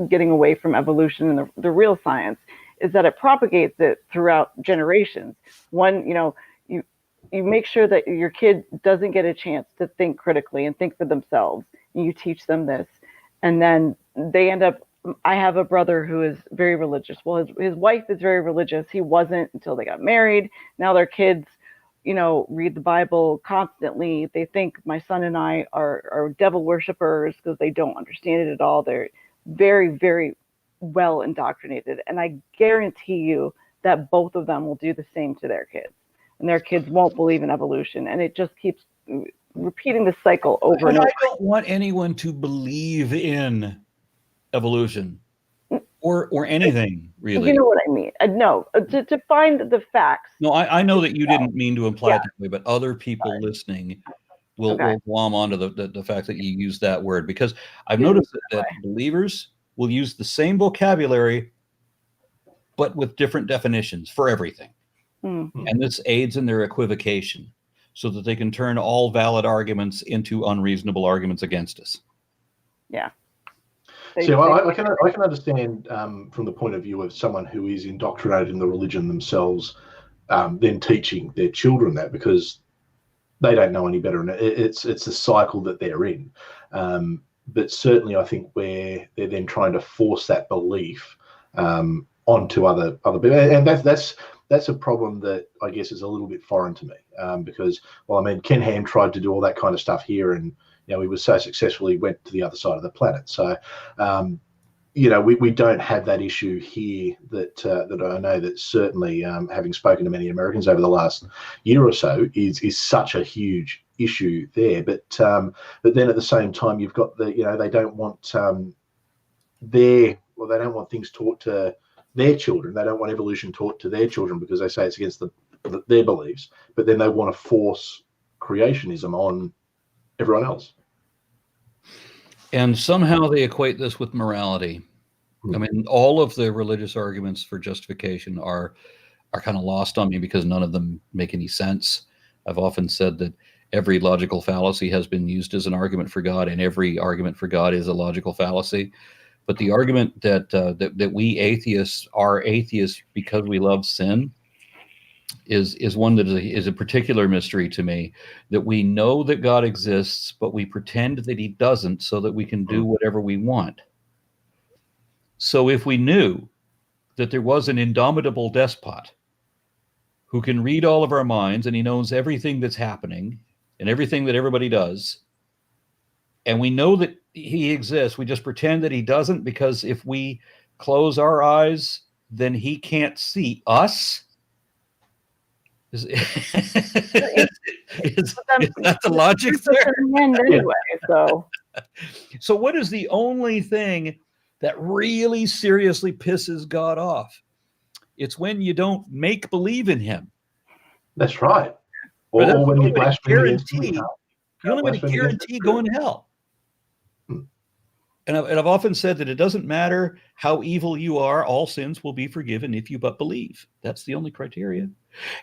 getting away from evolution and the real science is that it propagates it throughout generations. You make sure that your kid doesn't get a chance to think critically and think for themselves. And you teach them this, and then they end up. I have a brother who is very religious. Well, his wife is very religious. He wasn't until they got married. Now their kids, read the Bible constantly. They think my son and I are devil worshippers because they don't understand it at all. They're very, very well indoctrinated. And I guarantee you that both of them will do the same to their kids. And their kids won't believe in evolution. And it just keeps repeating the cycle over and over. I don't want anyone to believe in evolution or anything, really. You know what I mean? No, to find the facts. No, I know that you didn't mean to imply it that way, but other people listening will glom onto the fact that you use that word, because I've noticed that believers will use the same vocabulary, but with different definitions for everything. Mm-hmm. And this aids in their equivocation so that they can turn all valid arguments into unreasonable arguments against us. Yeah. So I can understand from the point of view of someone who is indoctrinated in the religion themselves, then teaching their children that, because they don't know any better, and it's a cycle that they're in. But certainly, I think where they're then trying to force that belief onto other people, and that's a problem that I guess is a little bit foreign to me, because, well, I mean, Ken Ham tried to do all that kind of stuff here, and he was so successful, he went to the other side of the planet. So, we don't have that issue here that I know that certainly, having spoken to many Americans over the last year or so, is such a huge issue there. But then at the same time, you've got they don't want they don't want things taught to their children. They don't want evolution taught to their children because they say it's against their beliefs. But then they want to force creationism on everyone else. And somehow they equate this with morality. I mean, all of the religious arguments for justification are kind of lost on me because none of them make any sense. I've often said that every logical fallacy has been used as an argument for God, and every argument for God is a logical fallacy. But the argument that we atheists are atheists because we love sin is one that is a particular mystery to me, that we know that God exists, but we pretend that he doesn't so that we can do whatever we want. So if we knew that there was an indomitable despot who can read all of our minds and he knows everything that's happening and everything that everybody does, and we know that he exists, we just pretend that he doesn't, because if we close our eyes, then he can't see us. Is that the logic there? Anyway, so what is the only thing that really seriously pisses God off? It's when you don't make believe in him. That's right. Or when you guarantee going to hell. And I've often said that it doesn't matter how evil you are, all sins will be forgiven if you but believe. That's the only criteria.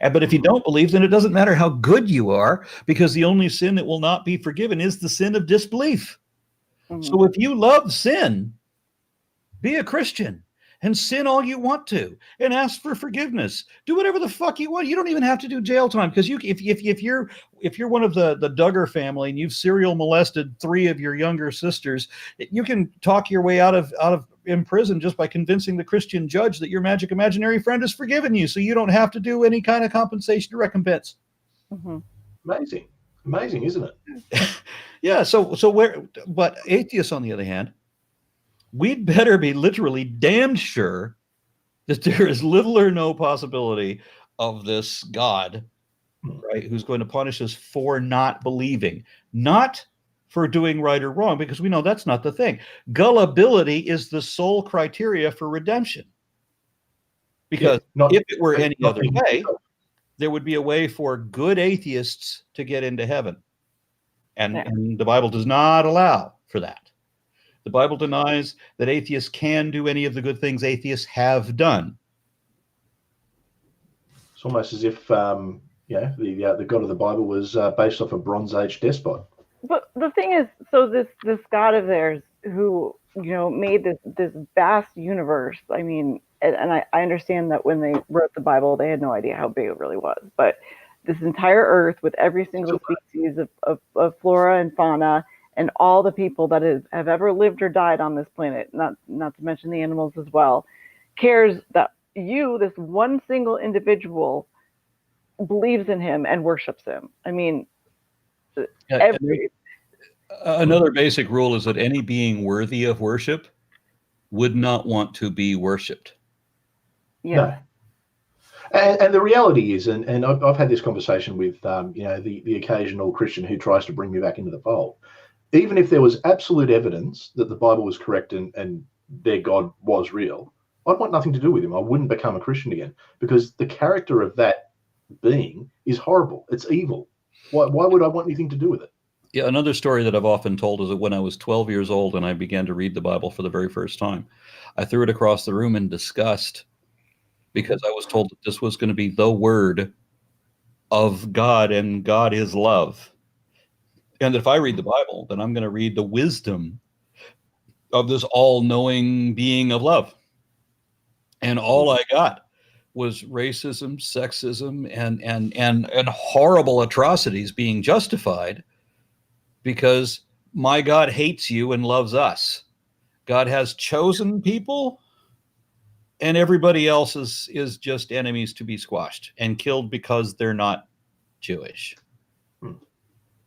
But if you don't believe, then it doesn't matter how good you are, because the only sin that will not be forgiven is the sin of disbelief. So if you love sin, be a Christian and sin all you want to and ask for forgiveness. Do whatever the fuck you want. You don't even have to do jail time, because if you're one of the Duggar family and you've serial molested 3 of your younger sisters, you can talk your way out of in prison just by convincing the Christian judge that your magic imaginary friend has forgiven you, so you don't have to do any kind of compensation or recompense. Amazing, isn't it? Yeah. But atheists, on the other hand, we'd better be literally damned sure that there is little or no possibility of this God, right, who's going to punish us for not believing, not for doing right or wrong, because we know that's not the thing. Gullibility is the sole criteria for redemption. Because if it were any other way, there would be a way for good atheists to get into heaven. And the Bible does not allow for that. The Bible denies that atheists can do any of the good things atheists have done. It's almost as if the God of the Bible was based off a Bronze Age despot. But the thing is, so this God of theirs who made this vast universe. I mean, and I understand that when they wrote the Bible, they had no idea how big it really was. But this entire Earth, with every single species of flora and fauna, and all the people that have ever lived or died on this planet, not to mention the animals as well, cares that this one single individual, believes in him and worships him. I mean, another basic rule is that any being worthy of worship would not want to be worshipped. Yeah. No. And the reality is, and I've had this conversation with the occasional Christian who tries to bring me back into the fold. Even if there was absolute evidence that the Bible was correct and their God was real, I'd want nothing to do with him. I wouldn't become a Christian again, because the character of that being is horrible. It's evil. Why would I want anything to do with it? Yeah, another story that I've often told is that when I was 12 years old and I began to read the Bible for the very first time, I threw it across the room in disgust, because I was told that this was going to be the word of God, and God is love. And if I read the Bible, then I'm going to read the wisdom of this all-knowing being of love. And all I got was racism, sexism, and horrible atrocities being justified because my God hates you and loves us. God has chosen people, and everybody else is just enemies to be squashed and killed because they're not Jewish.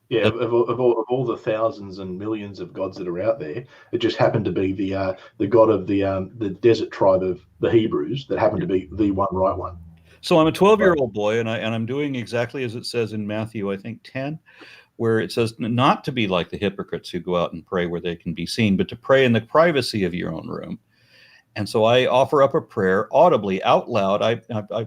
Yeah, of all the thousands and millions of gods that are out there, it just happened to be the god of the desert tribe of the Hebrews that happened to be the one right one. So I'm a 12-year-old boy, and I'm doing exactly as it says in Matthew, I think 10, where it says not to be like the hypocrites who go out and pray where they can be seen, but to pray in the privacy of your own room. And so I offer up a prayer audibly, out loud.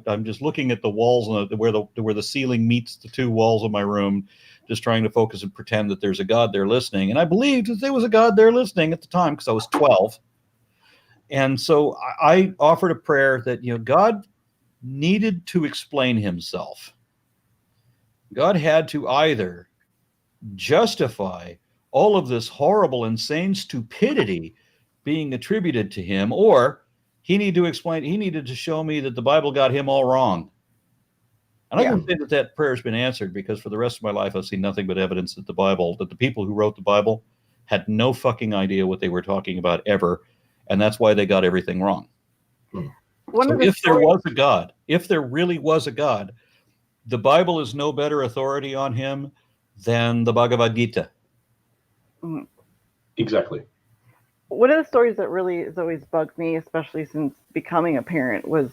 I'm just looking at the walls where the ceiling meets the two walls of my room, just trying to focus and pretend that there's a God there listening. And I believed that there was a God there listening at the time because I was 12. And so I offered a prayer that, God needed to explain himself. God had to either justify all of this horrible, insane stupidity being attributed to him, or he needed to show me that the Bible got him all wrong. And I can say that prayer has been answered because for the rest of my life, I've seen nothing but evidence that the people who wrote the Bible had no fucking idea what they were talking about ever. And that's why they got everything wrong. So if there was a God, if there really was a God, the Bible is no better authority on him than the Bhagavad Gita. Exactly. One of the stories that really has always bugged me, especially since becoming a parent, was,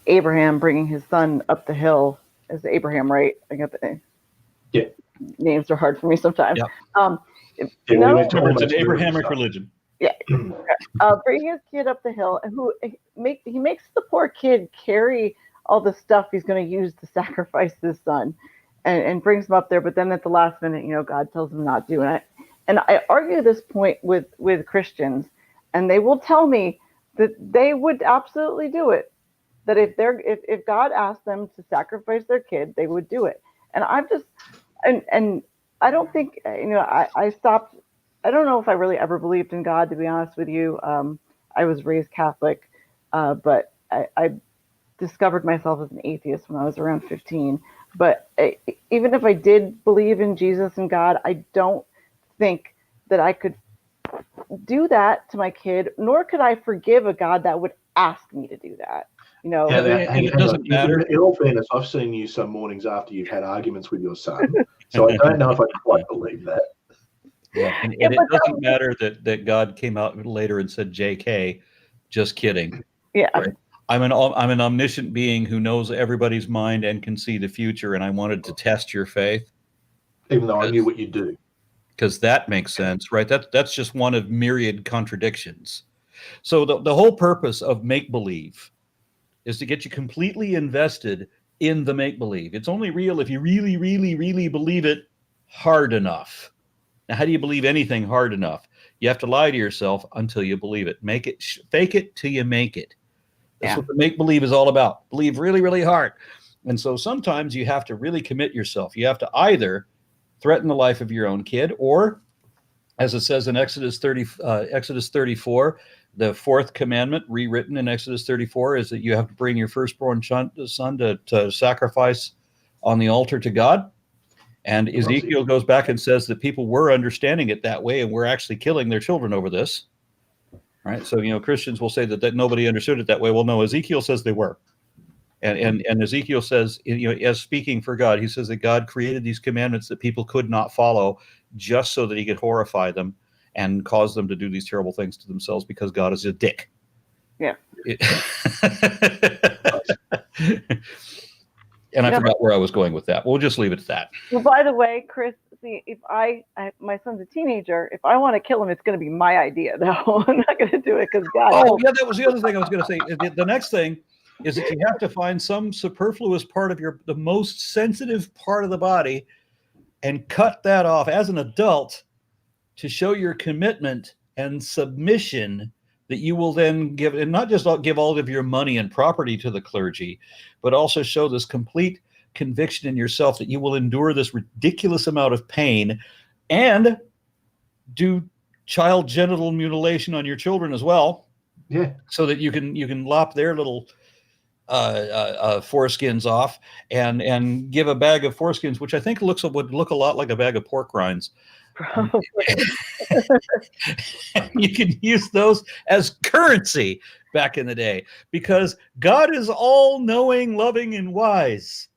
Abraham bringing his son up the hill. Is Abraham right? I got the name. Yeah. Names are hard for me sometimes. Yeah. It's an Abrahamic religion. Yeah. Bringing his kid up the hill, and he makes the poor kid carry all the stuff he's going to use to sacrifice his son, and brings him up there. But then at the last minute, God tells him not to. And I argue this point with Christians, and they will tell me that they would absolutely do it. That if God asked them to sacrifice their kid, they would do it. And I've just and I don't think I stopped. I don't know if I really ever believed in God, to be honest with you. I was raised Catholic, but I discovered myself as an atheist when I was around 15. But even if I did believe in Jesus and God, I don't think that I could do that to my kid, nor could I forgive a God that would ask me to do that. It doesn't matter. In all fairness, I've seen you some mornings after you've had arguments with your son, so I don't know if I quite believe that. Yeah, and it doesn't matter that God came out later and said, "JK, just kidding." Yeah. Right? I'm an omniscient being who knows everybody's mind and can see the future, and I wanted to test your faith. Even though I knew what you'd do. Because that makes sense, right? That's just one of myriad contradictions. So the whole purpose of make-believe is to get you completely invested in the make-believe. It's only real if you really, really, really believe it hard enough. Now, how do you believe anything hard enough? You have to lie to yourself until you believe it. Make it, fake it till you make it. That's what the make-believe is all about. Believe really, really hard. And so sometimes you have to really commit yourself. You have to either threaten the life of your own kid, or, as it says in Exodus 34, the fourth commandment, rewritten in Exodus 34, is that you have to bring your firstborn son to sacrifice on the altar to God. And Ezekiel goes back and says that people were understanding it that way and were actually killing their children over this. Right? So, Christians will say that nobody understood it that way. Well, no, Ezekiel says they were. And Ezekiel says, as speaking for God, he says that God created these commandments that people could not follow just so that he could horrify them and cause them to do these terrible things to themselves because God is a dick. Yeah. And I forgot where I was going with that. We'll just leave it at that. Well, by the way, Chris, see, if my son's a teenager, if I want to kill him, it's going to be my idea, though. I'm not going to do it because God. Oh, yeah, that was the other thing I was going to say. The next thing is that you have to find some superfluous part of the most sensitive part of the body and cut that off as an adult to show your commitment and submission that you will then give, and not just give all of your money and property to the clergy, but also show this complete conviction in yourself that you will endure this ridiculous amount of pain and do child genital mutilation on your children as well. Yeah. So that you can lop their little foreskins off and give a bag of foreskins, which I think would look a lot like a bag of pork rinds. Probably. You can use those as currency back in the day because God is all knowing, loving, and wise.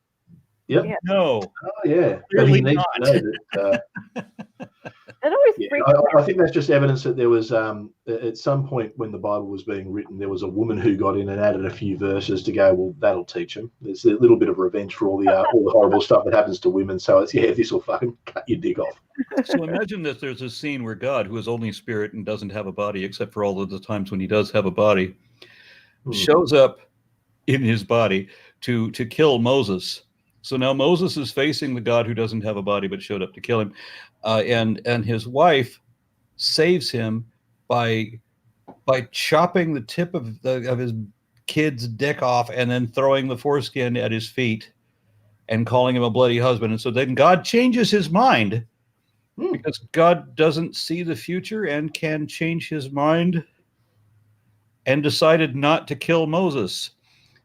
Yep. Yeah. No. Oh yeah. But Clearly he needs not. to know that. It always Yeah, freaks me I out. think that's just evidence that there was, at some point when the Bible was being written, there was a woman who got in and added a few verses to go, well, that'll teach them. There's a little bit of revenge for all the horrible stuff that happens to women. So it's, yeah, this will fucking cut your dick off. So imagine that there's a scene where God, who is only spirit and doesn't have a body, except for all of the times when he does have a body, shows up in his body to kill Moses. So now Moses is facing the God who doesn't have a body but showed up to kill him. And his wife saves him by chopping the tip of his kid's dick off and then throwing the foreskin at his feet and calling him a bloody husband. And so then God changes his mind because God doesn't see the future and can change his mind, and decided not to kill Moses.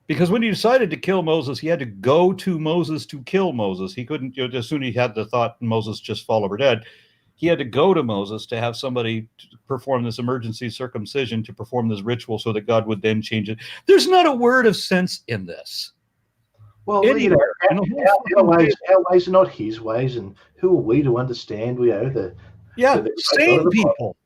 Because when he decided to kill Moses, he had to go to Moses to kill Moses. He couldn't, as soon as he had the thought Moses just fall over dead, he had to go to Moses to have somebody to perform this emergency circumcision, to perform this ritual so that God would then change it. There's not a word of sense in this. Well, Anywhere. Our ways are not his ways, and who are we to understand? The Sane people.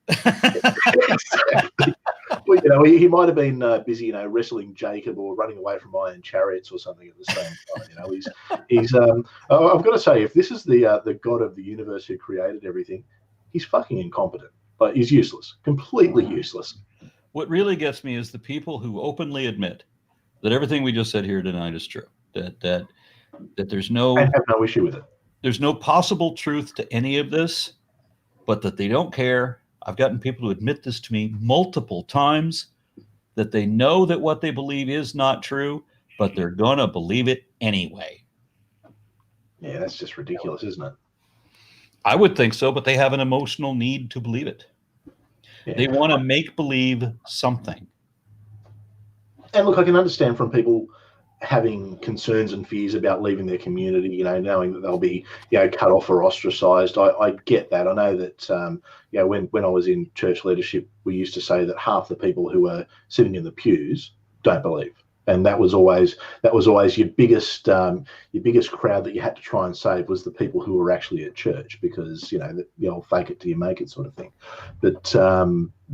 Well, he might have been busy, wrestling Jacob or running away from iron chariots or something at the same time. He's. I've got to say, if this is the God of the universe who created everything, he's fucking incompetent. But he's useless, completely useless. What really gets me is the people who openly admit that everything we just said here tonight is true. That there's no. I have no issue with it. There's no possible truth to any of this, but that they don't care. I've gotten people to admit this to me multiple times, that they know that what they believe is not true, but they're going to believe it anyway. Yeah, that's just ridiculous, isn't it? I would think so, but they have an emotional need to believe it. Yeah. They want to make believe something. And look, I can understand from people having concerns and fears about leaving their community, knowing that they'll be, cut off or ostracized. I get that. I know that, when I was in church leadership, we used to say that half the people who are sitting in the pews don't believe. And that was always your biggest crowd that you had to try and save, was the people who were actually at church, because, the old fake it till you make it sort of thing. But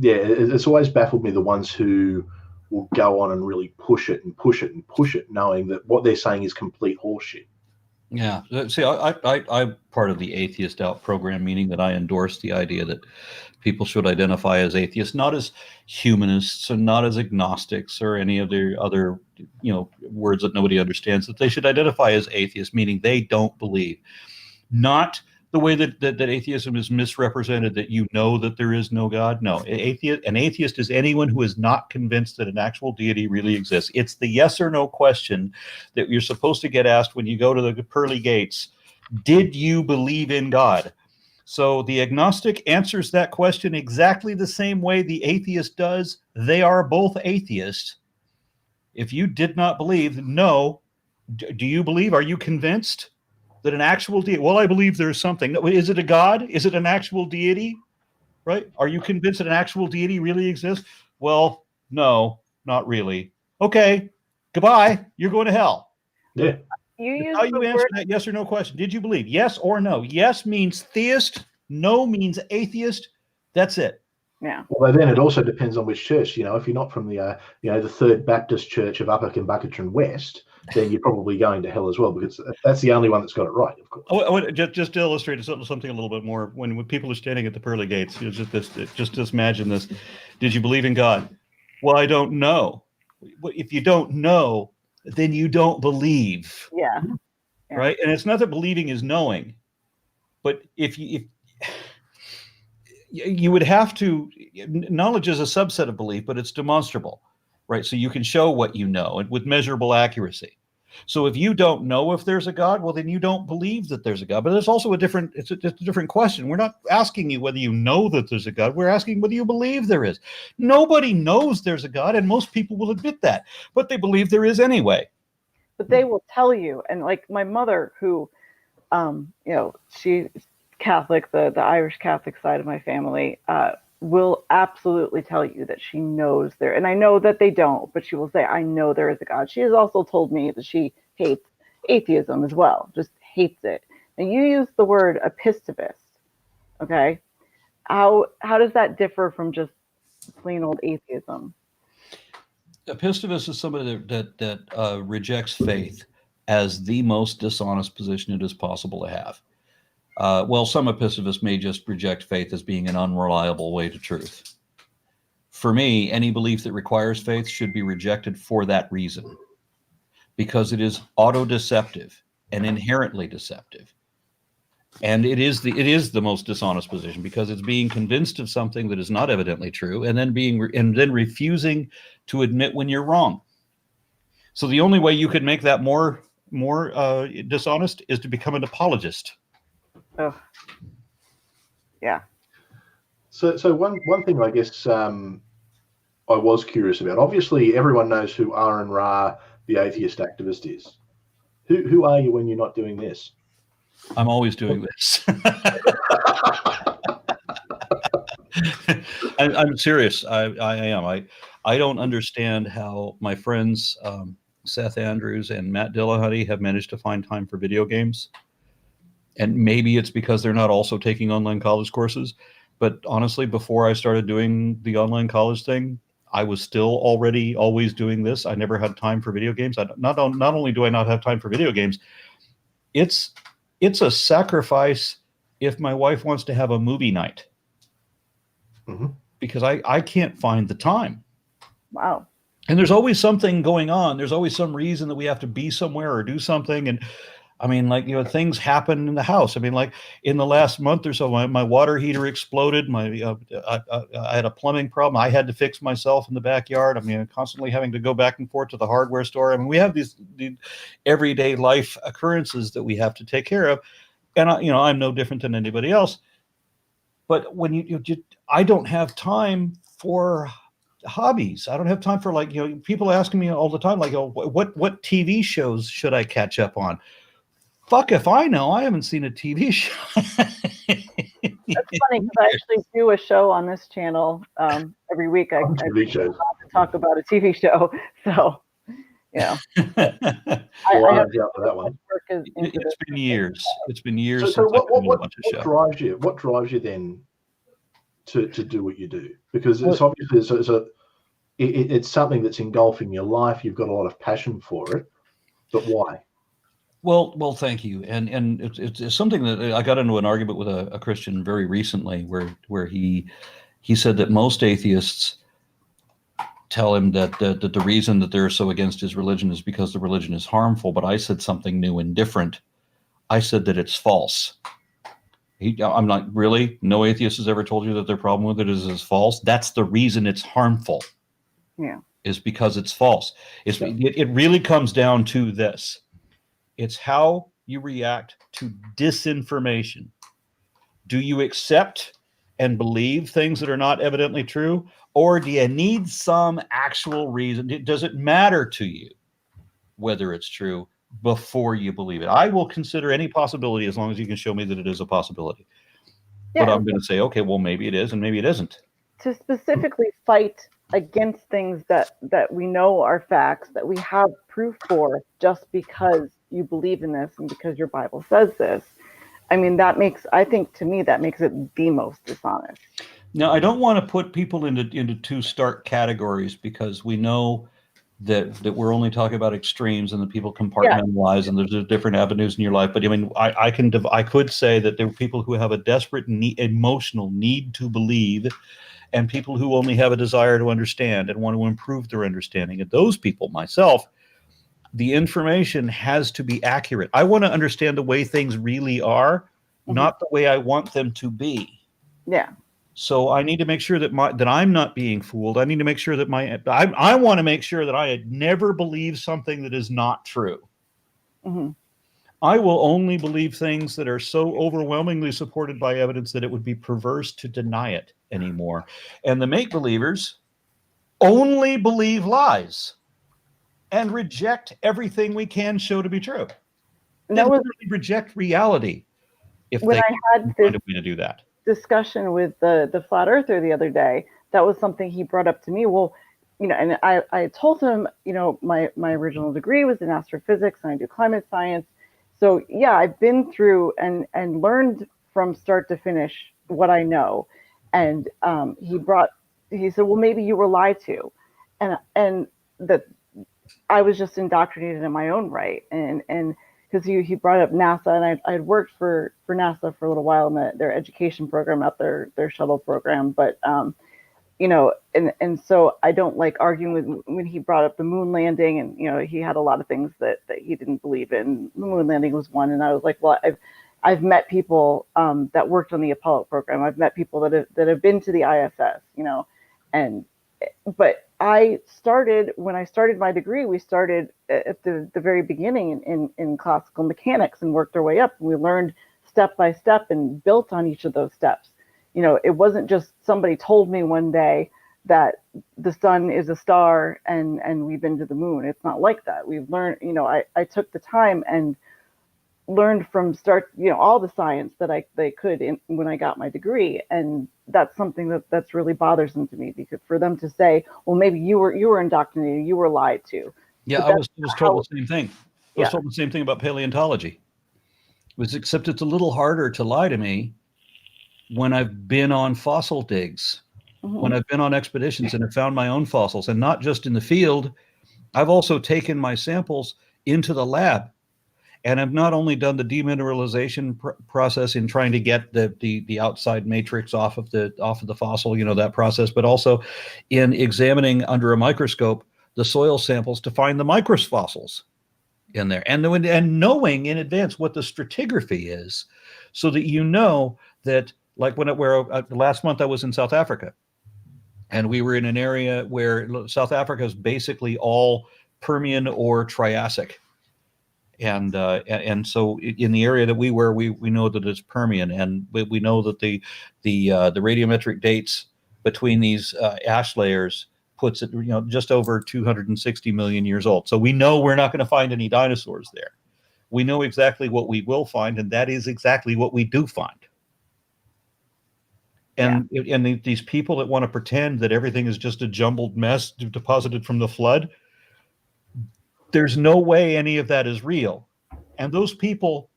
it's always baffled me, the ones who will go on and really push it, knowing that what they're saying is complete horseshit. Yeah. See, I'm part of the Atheist Out program, meaning that I endorse the idea that people should identify as atheists, not as humanists and not as agnostics or any of the other, words that nobody understands, that they should identify as atheists, meaning they don't believe. Not the way that atheism is misrepresented, that that there is no God. No, an atheist is anyone who is not convinced that an actual deity really exists. It's the yes or no question that you're supposed to get asked when you go to the pearly gates. Did you believe in God? So the agnostic answers that question exactly the same way the atheist does. They are both atheists. If you did not believe, no. Do you believe? Are you convinced that an actual deity? Well, I believe there's something. No, is it a God? Is it an actual deity? Right? Are you convinced that an actual deity really exists? Well, no, not really. Okay, goodbye. You're going to hell. Yeah. How you answer that yes or no question. Did you believe? Yes or no? Yes means theist. No means atheist. That's it. Yeah. Well, then it also depends on which church. If you're not from the the Third Baptist Church of Upper Kimbucketron West, then you're probably going to hell as well, because that's the only one that's got it right, of course. I want just to illustrate something a little bit more. When people are standing at the pearly gates, just imagine this. Did you believe in God? Well, I don't know. If you don't know, then you don't believe. Yeah. Right. And it's not that believing is knowing, but if you would have to, knowledge is a subset of belief, but it's demonstrable, right? So you can show what you know, and with measurable accuracy. So if you don't know if there's a God, well, then you don't believe that there's a God. But there's also it's a different question. We're not asking you whether you know that there's a God. We're asking whether you believe there is. Nobody knows there's a God, and most people will admit that, but they believe there is anyway. But they will tell you, and like my mother, who, she's Catholic, the Irish Catholic side of my family, will absolutely tell you that she knows there. And I know that they don't, but she will say, I know there is a God. She has also told me that she hates atheism as well, just hates it. And you use the word epistivist, okay? How does that differ from just plain old atheism? Epistivist is somebody that rejects faith as the most dishonest position it is possible to have. Well, some epistivists may just reject faith as being an unreliable way to truth. For me, any belief that requires faith should be rejected for that reason, because it is auto-deceptive and inherently deceptive. And it is the most dishonest position, because it's being convinced of something that is not evidently true, and then refusing to admit when you're wrong. So the only way you could make that more dishonest is to become an apologist. Oh, yeah. So one thing I guess I was curious about. Obviously, everyone knows who Aron Ra, the atheist activist, is. Who are you when you're not doing this? I'm always doing this. I'm serious. I am. I don't understand how my friends Seth Andrews and Matt Dillahunty have managed to find time for video games. And maybe it's because they're not also taking online college courses. But honestly, before I started doing the online college thing, I was still already always doing this. I never had time for video games. Not only do I not have time for video games, it's a sacrifice if my wife wants to have a movie night. Mm-hmm. Because I can't find the time. Wow. And there's always something going on. There's always some reason that we have to be somewhere or do something. And I mean, like, things happen in the house. I mean, like in the last month or so, my water heater exploded. I had a plumbing problem. I had to fix myself in the backyard. I mean, constantly having to go back and forth to the hardware store. I mean, we have these everyday life occurrences that we have to take care of. And I'm no different than anybody else. But when I don't have time for hobbies. I don't have time for, like, people asking me all the time, like, what TV shows should I catch up on? Fuck if I know. I haven't seen a TV show. That's funny, because I actually do a show on this channel every week. I talk about a TV show. So, I have that one. It's been years. It's been years. So what drives you? What drives you then to do what you do? Because it's obviously it's something that's engulfing your life. You've got a lot of passion for it, but why? Well, thank you. And it's something that I got into an argument with a Christian very recently, where he said that most atheists tell him that the reason that they're so against his religion is because the religion is harmful. But I said something new and different. I said that it's false. I'm not really. No atheist has ever told you that their problem with it is false. That's the reason it's harmful. Yeah, is because it's false. It really comes down to this. It's how you react to disinformation. Do you accept and believe things that are not evidently true? Or do you need some actual reason? Does it matter to you whether it's true before you believe it? I will consider any possibility as long as you can show me that it is a possibility. Yeah. But I'm going to say, okay, well, maybe it is and maybe it isn't. To specifically fight against things that we know are facts, that we have proof for, just because you believe in this and because your Bible says this. I mean, I think to me, that makes it the most dishonest. Now, I don't want to put people into two stark categories, because we know that we're only talking about extremes and that people compartmentalize, and there's different avenues in your life. But I mean, I could say that there are people who have a desperate emotional need to believe, and people who only have a desire to understand and want to improve their understanding. And those people, myself, the information has to be accurate. I want to understand the way things really are, not the way I want them to be. Yeah. So I need to make sure that I'm not being fooled. I need to make sure that I want to make sure that I had never believed something that is not true. Mm-hmm. I will only believe things that are so overwhelmingly supported by evidence that it would be perverse to deny it anymore. And the make-believers only believe lies and reject everything we can show to be true. And They that was literally reject reality if when they I had can this find a way to do that. discussion with the flat earther the other day. That was something he brought up to me. Well, and I told him, my original degree was in astrophysics and I do climate science. So yeah, I've been through and learned from start to finish what I know. And he said, well, maybe you were lied to, and that I was just indoctrinated in my own right. And because he brought up NASA, and I had worked for NASA for a little while in their education program, out their shuttle program, but and so I don't like arguing with when he brought up the moon landing, and he had a lot of things that he didn't believe in. The moon landing was one, and I was like, well, I've met people that worked on the Apollo program. I've met people that have been to the ISS, but when I started my degree, we started at the very beginning in classical mechanics and worked our way up. And we learned step by step and built on each of those steps. It wasn't just somebody told me one day that the sun is a star and we've been to the moon. It's not like that. We've learned, I took the time and learned from start, all the science that they could when I got my degree. And that's something that's really bothersome to me, because for them to say, well, maybe you were indoctrinated, you were lied to. Yeah, I was told the same thing. I was told the same thing about paleontology. Except it's a little harder to lie to me when I've been on fossil digs, Mm-hmm. when I've been on expeditions and have found my own fossils, and not just in the field. I've also taken my samples into the lab, and I've not only done the demineralization process in trying to get the outside matrix off of the fossil, that process, but also in examining under a microscope the soil samples to find the microfossils in there, and knowing in advance what the stratigraphy is, so that that, like last month I was in South Africa, and we were in an area where South Africa is basically all Permian or Triassic. And so in the area that we were, we know that it's Permian, and we know that the radiometric dates between these ash layers puts it just over 260 million years old. So we know we're not going to find any dinosaurs there. We know exactly what we will find, and that is exactly what we do find. And these people that want to pretend that everything is just a jumbled mess deposited from the flood, there's no way any of that is real. And those people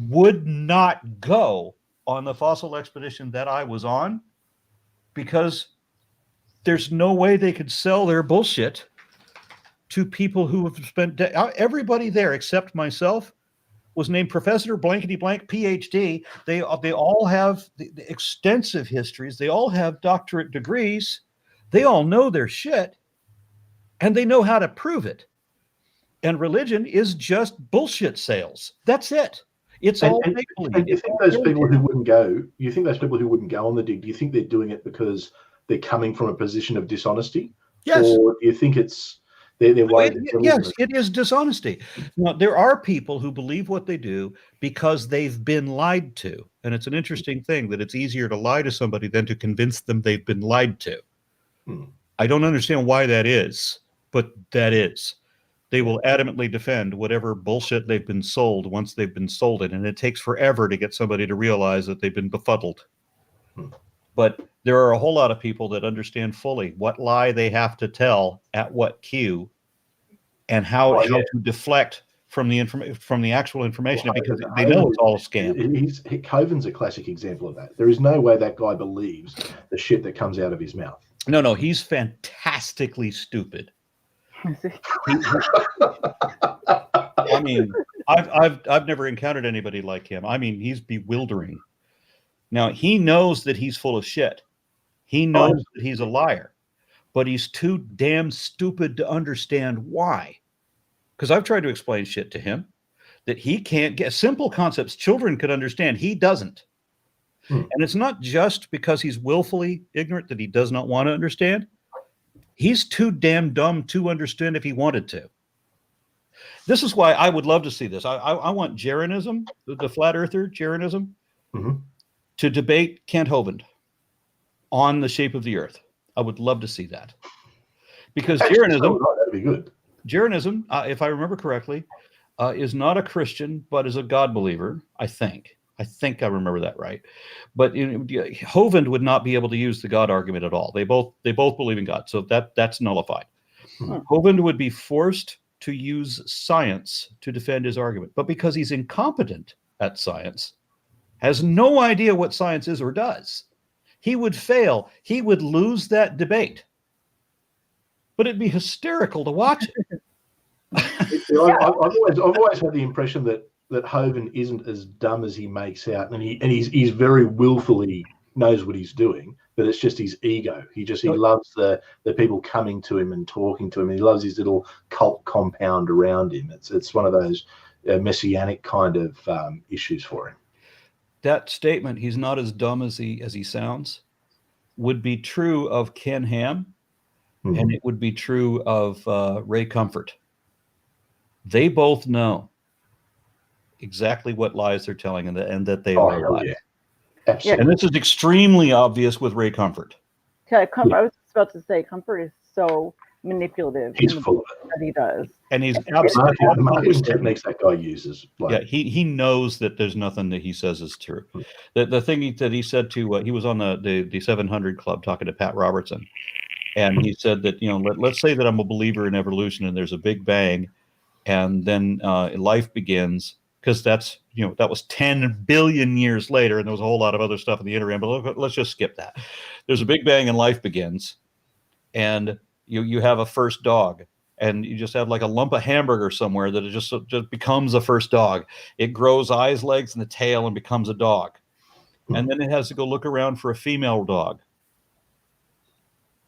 would not go on the fossil expedition that I was on, because there's no way they could sell their bullshit to people who have spent everybody there except myself was named Professor blankety blank PhD. They all have the extensive histories. They all have doctorate degrees. They all know their shit, and they know how to prove it. And religion is just bullshit sales. That's it. It's all make believe. And you think those people who wouldn't go? You think those people who wouldn't go on the dig? Do you think they're doing it because they're coming from a position of dishonesty? Yes. Or do you think it's they're worried? Yes, it is dishonesty. Now, there are people who believe what they do because they've been lied to, and it's an interesting thing that it's easier to lie to somebody than to convince them they've been lied to. I don't understand why that is, but that is. They will adamantly defend whatever bullshit they've been sold once they've been sold it, and it takes forever to get somebody to realize that they've been befuddled. But there are a whole lot of people that understand fully what lie they have to tell at what cue, and how to deflect from the actual information, because they know it's all a scam. HOVIND's a classic example of that. There is no way that guy believes the shit that comes out of his mouth. No, he's fantastically stupid. I mean, I've never encountered anybody like him. I mean, he's bewildering. Now, he knows that he's full of shit. He knows that he's a liar, but he's too damn stupid to understand why. Because I've tried to explain shit to him that he can't get. Simple concepts children could understand. He doesn't. And it's not just because he's willfully ignorant that he does not want to understand. He's too damn dumb to understand if he wanted to. This is why I would love to see this. I want Jeranism, the flat earther Jeranism, to debate Kent Hovind on the shape of the earth. I would love to see that. Because Jeranism, that'd be good. Jeranism, if I remember correctly, is not a Christian, but is a God believer, I think. I think I remember that right. But Hovind would not be able to use the God argument at all. They both believe in God, so that's nullified. Hovind would be forced to use science to defend his argument, but because he's incompetent at science, has no idea what science is or does, he would fail. He would lose that debate. But it'd be hysterical to watch it. I've always had the impression that Hovind isn't as dumb as he makes out, and he's very willfully knows what he's doing, but it's just his ego. He loves the people coming to him and talking to him. He loves his little cult compound around him. It's one of those messianic kind of issues for him. That statement, he's not as dumb as he sounds, would be true of Ken Ham, and it would be true of Ray Comfort. They both know exactly what lies they're telling and that they are lies. Yeah. Absolutely. And this is extremely obvious with Ray Comfort. Yeah, I was just about to say, Comfort is so manipulative. He's full of it. That he does. And he's absolutely marketing techniques that guy uses. Yeah, he knows that there's nothing that he says is true. The thing that he said to he was on the 700 Club talking to Pat Robertson, and he said that let's say that I'm a believer in evolution and there's a big bang, and then life begins, because that was 10 billion years later, and there was a whole lot of other stuff in the interim, but let's just skip that. There's a big bang and life begins, and you have a first dog, and you just have like a lump of hamburger somewhere that it just becomes a first dog. It grows eyes, legs, and a tail and becomes a dog. And then it has to go look around for a female dog.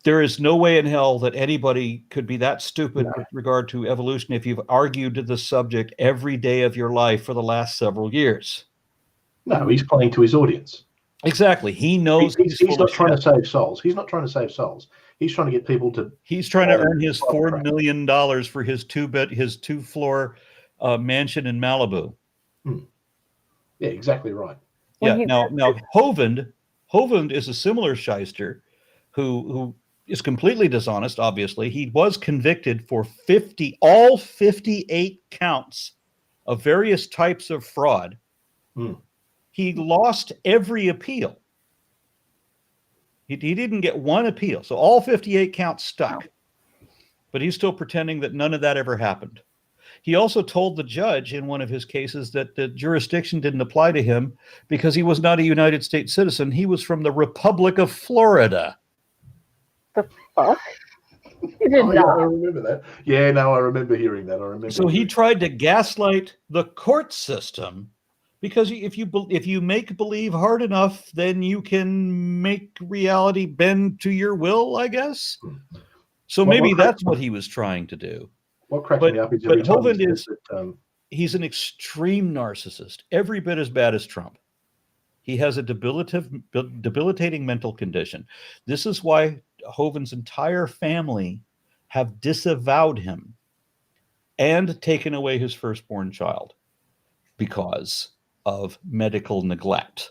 There is no way in hell that anybody could be that stupid with regard to evolution if you've argued the subject every day of your life for the last several years. No, he's playing to his audience. Exactly. He knows he's not trying to save souls. He's not trying to save souls. He's trying to get people to. He's trying to earn his $4 million for his 2-floor mansion in Malibu. Yeah, exactly right. Yeah. Now Hovind is a similar shyster who is completely dishonest. Obviously, he was convicted for all 58 counts of various types of fraud. He lost every appeal. He didn't get one appeal, so all 58 counts stuck. But he's still pretending that none of that ever happened. He also told the judge in one of his cases that the jurisdiction didn't apply to him because he was not a United States citizen. He was from the Republic of Florida. The fuck? He did not. Yeah, I remember that. Yeah, no, I remember hearing that. So he tried to gaslight the court system, because if you make believe hard enough, then you can make reality bend to your will, I guess. So maybe that's what he was trying to do. What cracks me up is but Hovind he's an extreme narcissist, every bit as bad as Trump. He has a debilitating mental condition. This is why Hovind's entire family have disavowed him and taken away his firstborn child because of medical neglect,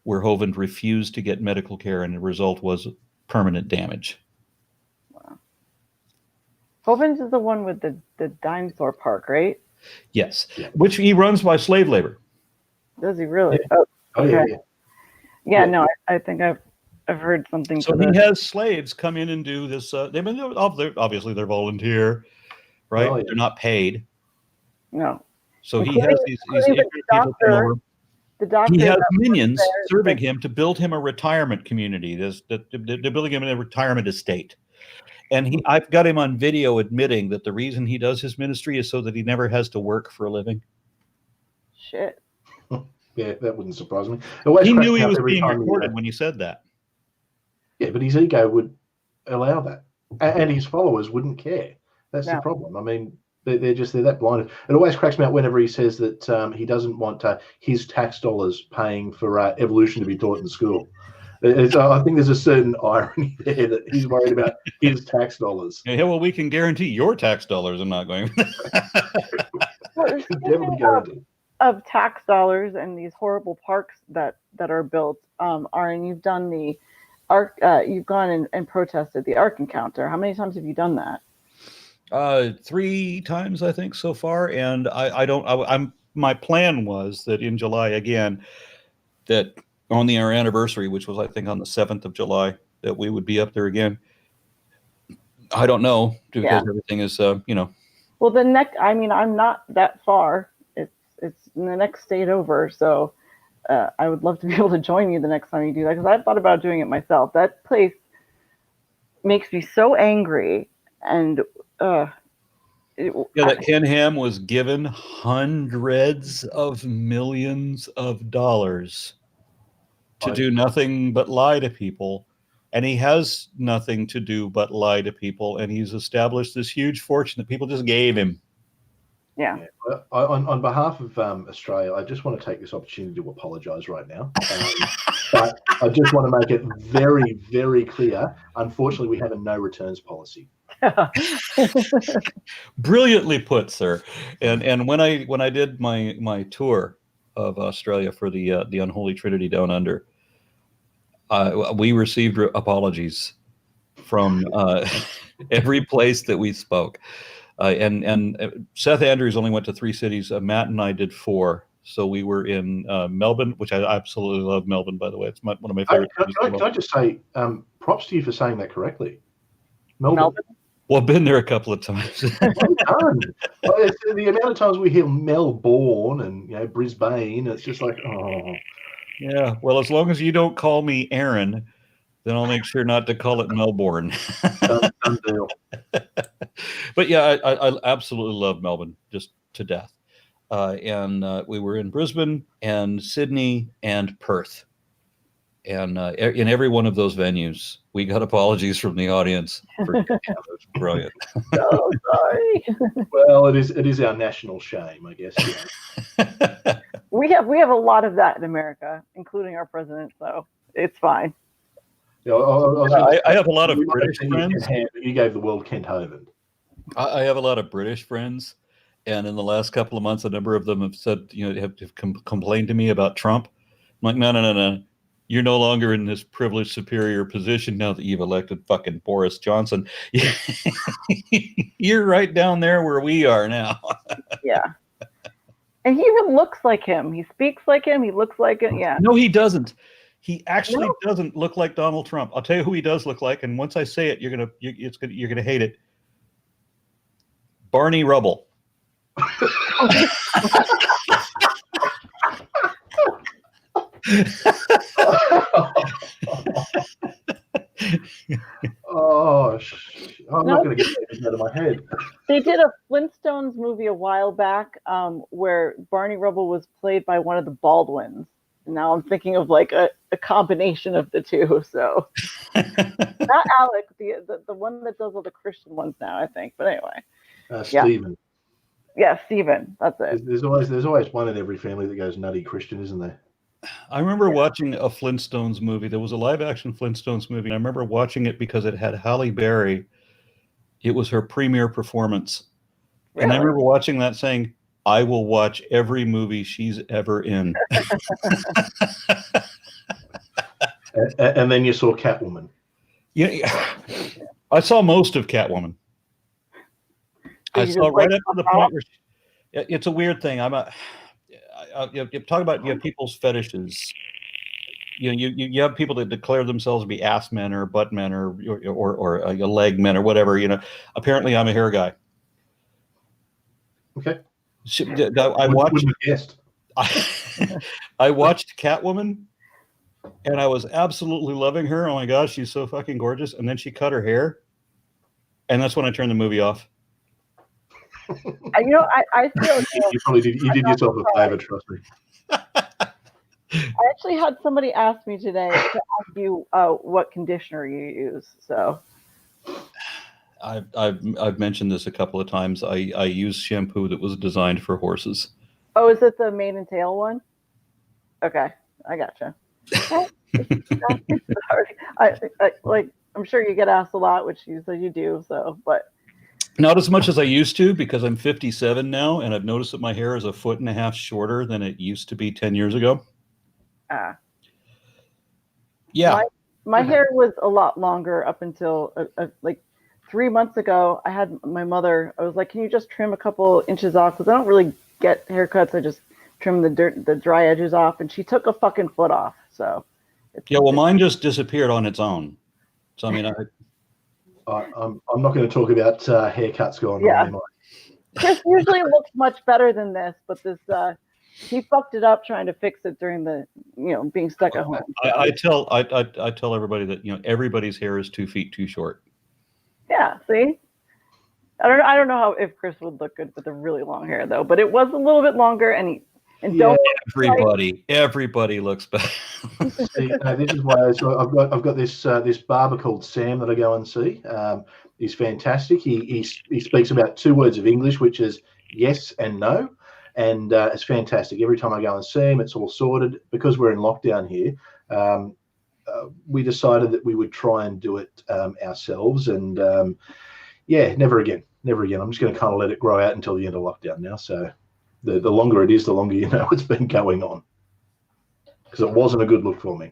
where Hovind refused to get medical care, and the result was permanent damage. Wow. Hovind is the one with the dinosaur park, right? Yes, which he runs by slave labor. Does he really? Yeah. Oh, okay. Yeah. No, I think I've heard something. So he has slaves come in and do this. Obviously they're volunteer, right? Oh, yeah. They're not paid. No. So he has these ignorant people come over. The doctor. He has minions serving him to build him a retirement community. They're building him a retirement estate. And I've got him on video admitting that the reason he does his ministry is so that he never has to work for a living. Shit. Yeah, that wouldn't surprise me. He knew he was being recorded when he said that. Yeah, but his ego would allow that. And his followers wouldn't care. That's the problem. I mean, they're that blinded. It always cracks me up whenever he says that he doesn't want his tax dollars paying for evolution to be taught in school. I think there's a certain irony there that he's worried about his tax dollars. Yeah, well, we can guarantee your tax dollars are not going. Well, Definitely guaranteed. of tax dollars and these horrible parks that are built, Aron, you've done the Ark. You've gone and protested the Ark encounter. How many times have you done that? 3 times, I think, so far. And my plan was that in July again, that on our anniversary, which was, I think, on the 7th of July, that we would be up there again. I don't know, because everything is, Well, the next, I mean, I'm not that far. It's in the next state over. So I would love to be able to join you the next time you do that, because I've thought about doing it myself. That place makes me so angry. And that Ken Ham was given hundreds of millions of dollars to do nothing but lie to people. And he has nothing to do but lie to people. And he's established this huge fortune that people just gave him. Yeah. On behalf of Australia, I just want to take this opportunity to apologise right now. But I just want to make it very, very clear. Unfortunately, we have a no returns policy. Brilliantly put, sir. And when I did my tour of Australia for the Unholy Trinity Down Under, we received apologies from every place that we spoke. And Seth Andrews only went to 3 cities. Matt and I did 4. So we were in Melbourne, which I absolutely love Melbourne, by the way. It's one of my favorite cities. Can I just say, props to you for saying that correctly. Melbourne. Well, I've been there a couple of times. Well, the amount of times we hear Melbourne and Brisbane, it's just like, oh. Yeah, well, as long as you don't call me Aaron, then I'll make sure not to call it Melbourne. Done deal. But yeah, I absolutely love Melbourne, just to death. And we were in Brisbane and Sydney and Perth. And in every one of those venues, we got apologies from the audience. It was brilliant. Oh, sorry. Well, it is our national shame, I guess. Yeah. We have a lot of that in America, including our president. So it's fine. Yeah, I have a lot of British friends. You gave the world Kent Hovind. I have a lot of British friends, and in the last couple of months, a number of them have said, have complained to me about Trump. I'm like, no. You're no longer in this privileged superior position now that you've elected fucking Boris Johnson. You're right down there where we are now. Yeah. And he even looks like him. He speaks like him. He looks like it. Yeah. No, he doesn't. He actually doesn't look like Donald Trump. I'll tell you who he does look like, and once I say it, you're gonna hate it. Barney Rubble. I'm not going to get that out of my head. They did a Flintstones movie a while back where Barney Rubble was played by one of the Baldwins. And now I'm thinking of like a combination of the two. So not Alec, the one that does all the Christian ones now, I think. But anyway, Stephen. Yeah, Stephen. That's it. There's always one in every family that goes nutty Christian, isn't there? I remember watching a Flintstones movie. There was a live-action Flintstones movie. And I remember watching it because it had Halle Berry. It was her premiere performance. Really? And I remember watching that saying, I will watch every movie she's ever in. And then you saw Catwoman. Yeah, I saw most of Catwoman. I saw right up to the point where it's a weird thing. You talk about people's fetishes. You have people that declare themselves to be ass men or butt men or leg men or whatever. Apparently, I'm a hair guy. Okay. I watched Catwoman, and I was absolutely loving her. Oh my gosh, she's so fucking gorgeous! And then she cut her hair, and that's when I turned the movie off. I feel you probably did. You did yourself a favor, trust me. I actually had somebody ask me today to ask you what conditioner you use. So I've mentioned this a couple of times. I use shampoo that was designed for horses. Oh, is it the mane and tail one? Okay, I gotcha. Sorry. Like, I'm sure you get asked a lot, which you said you do. So, but Not as much as I used to, because I'm 57 now, and I've noticed that my hair is 1.5 feet shorter than it used to be 10 years ago. Yeah. My hair was a lot longer up until like 3 months ago. I had my mother. I was like, "Can you just trim a couple inches off?" Because I don't really get haircuts. I just trim the dry edges off, and she took a fucking foot off. So Yeah, well, mine just disappeared on its own. So, I mean, I'm not going to talk about haircuts going on anymore. Chris usually looks much better than this, but this he fucked it up trying to fix it during the being stuck at home. So. I tell everybody that everybody's hair is 2 feet too short. Yeah, see, I don't know how if Chris would look good with the really long hair though, but it was a little bit longer, and everybody looks better. See, this is why I've got this barber called Sam that I go and see. He's fantastic. He speaks about 2 words of English, which is yes and no, and it's fantastic. Every time I go and see him, it's all sorted. Because we're in lockdown here, we decided that we would try and do it ourselves, and never again. I'm just going to kind of let it grow out until the end of lockdown now. So the longer it is, the longer it's been going on, because it wasn't a good look for me.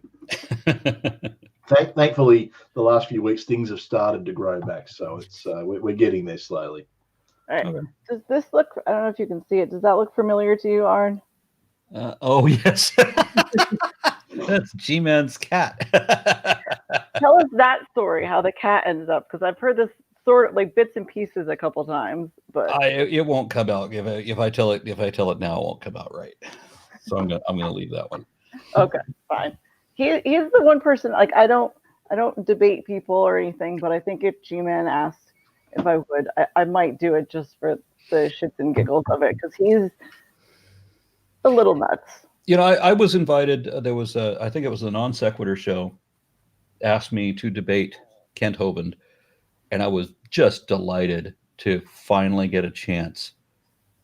Thankfully, the last few weeks things have started to grow back, so it's we're getting there slowly. All right. Okay. Does this look? I don't know if you can see it. Does that look familiar to you, Aron? Oh yes, that's G-Man's cat. Tell us that story, how the cat ended up, because I've heard this sort of like bits and pieces a couple times, but it won't come out if I tell it now, it won't come out right. So I'm gonna leave that one. Okay, fine. He's the one person, like, I don't debate people or anything, but I think if G-Man asked if I would, I might do it just for the shits and giggles of it, because he's a little nuts. I was invited. There was I think it was the Non Sequitur show, asked me to debate Kent HOVIND, and I was just delighted to finally get a chance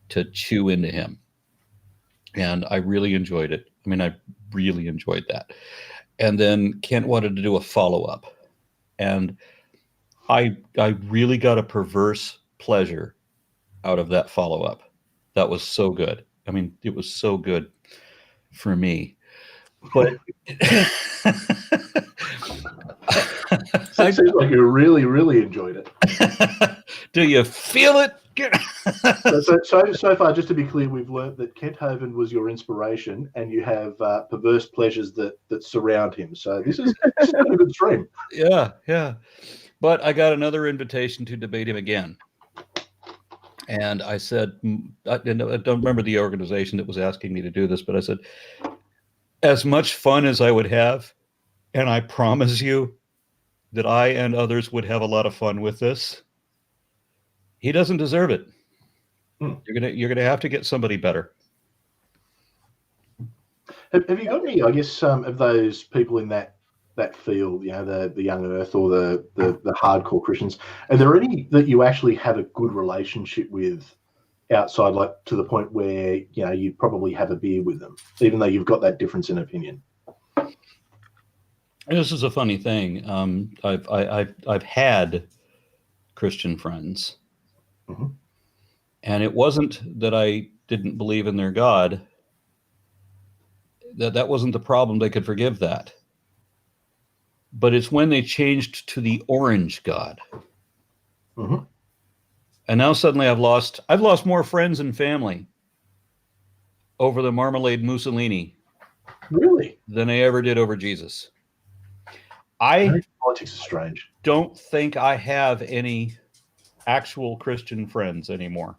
to chew into him. And I really enjoyed it. I mean, I really enjoyed that. And then Kent wanted to do a follow-up. And I really got a perverse pleasure out of that follow-up. That was so good. I mean, it was so good for me. But it seems like you really, really enjoyed it. Do you feel it? So far, just to be clear, we've learned that Kent HOVIND was your inspiration, and you have perverse pleasures that surround him. So this is a good stream. Yeah. But I got another invitation to debate him again. And I said, I don't remember the organization that was asking me to do this, but I said, as much fun as I would have, and I promise you that I and others would have a lot of fun with this, he doesn't deserve it. You're gonna have to get somebody better. Have you got any, I guess, of those people in that field, the young Earth or the hardcore Christians? Are there any that you actually have a good relationship with outside, like to the point where you probably have a beer with them, even though you've got that difference in opinion? This is a funny thing. I've had Christian friends. Mm-hmm. And it wasn't that I didn't believe in their God. That wasn't the problem. They could forgive that. But it's when they changed to the orange God. Mm-hmm. And now suddenly I've lost more friends and family over the marmalade Mussolini. Really? Than I ever did over Jesus. Politics is strange. Don't think I have any actual Christian friends anymore.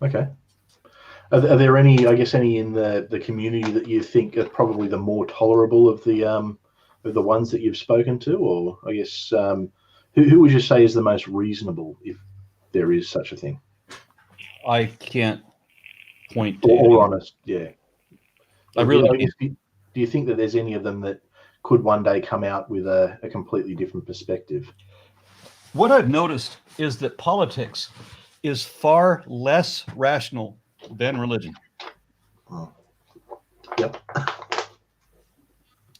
Okay. Are there any in the community that you think are probably the more tolerable of the ones that you've spoken to, or I guess who would you say is the most reasonable, if there is such a thing? I can't point to or honest, yeah. I really. Do you think that there's any of them that could one day come out with a completely different perspective? What I've noticed is that politics is far less rational than religion. Oh. Yep.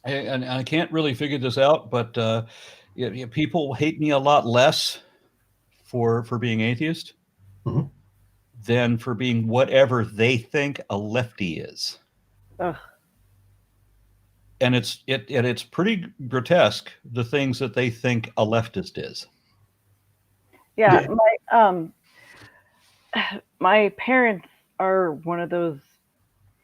and I can't really figure this out, but people hate me a lot less for being atheist than for being whatever they think a lefty is. Ugh. And it's pretty grotesque, the things that they think a leftist is. Yeah. My parents are one of those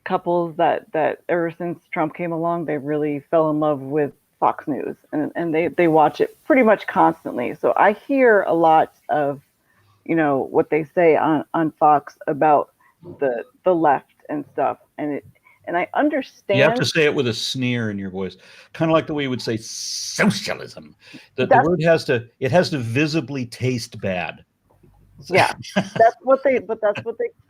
couples that ever since Trump came along, they really fell in love with Fox News, and they watch it pretty much constantly. So I hear a lot of, what they say on Fox about the left and stuff, and I understand. You have to say it with a sneer in your voice, kind of like the way you would say socialism. The word has to visibly taste bad. Yeah, that's what they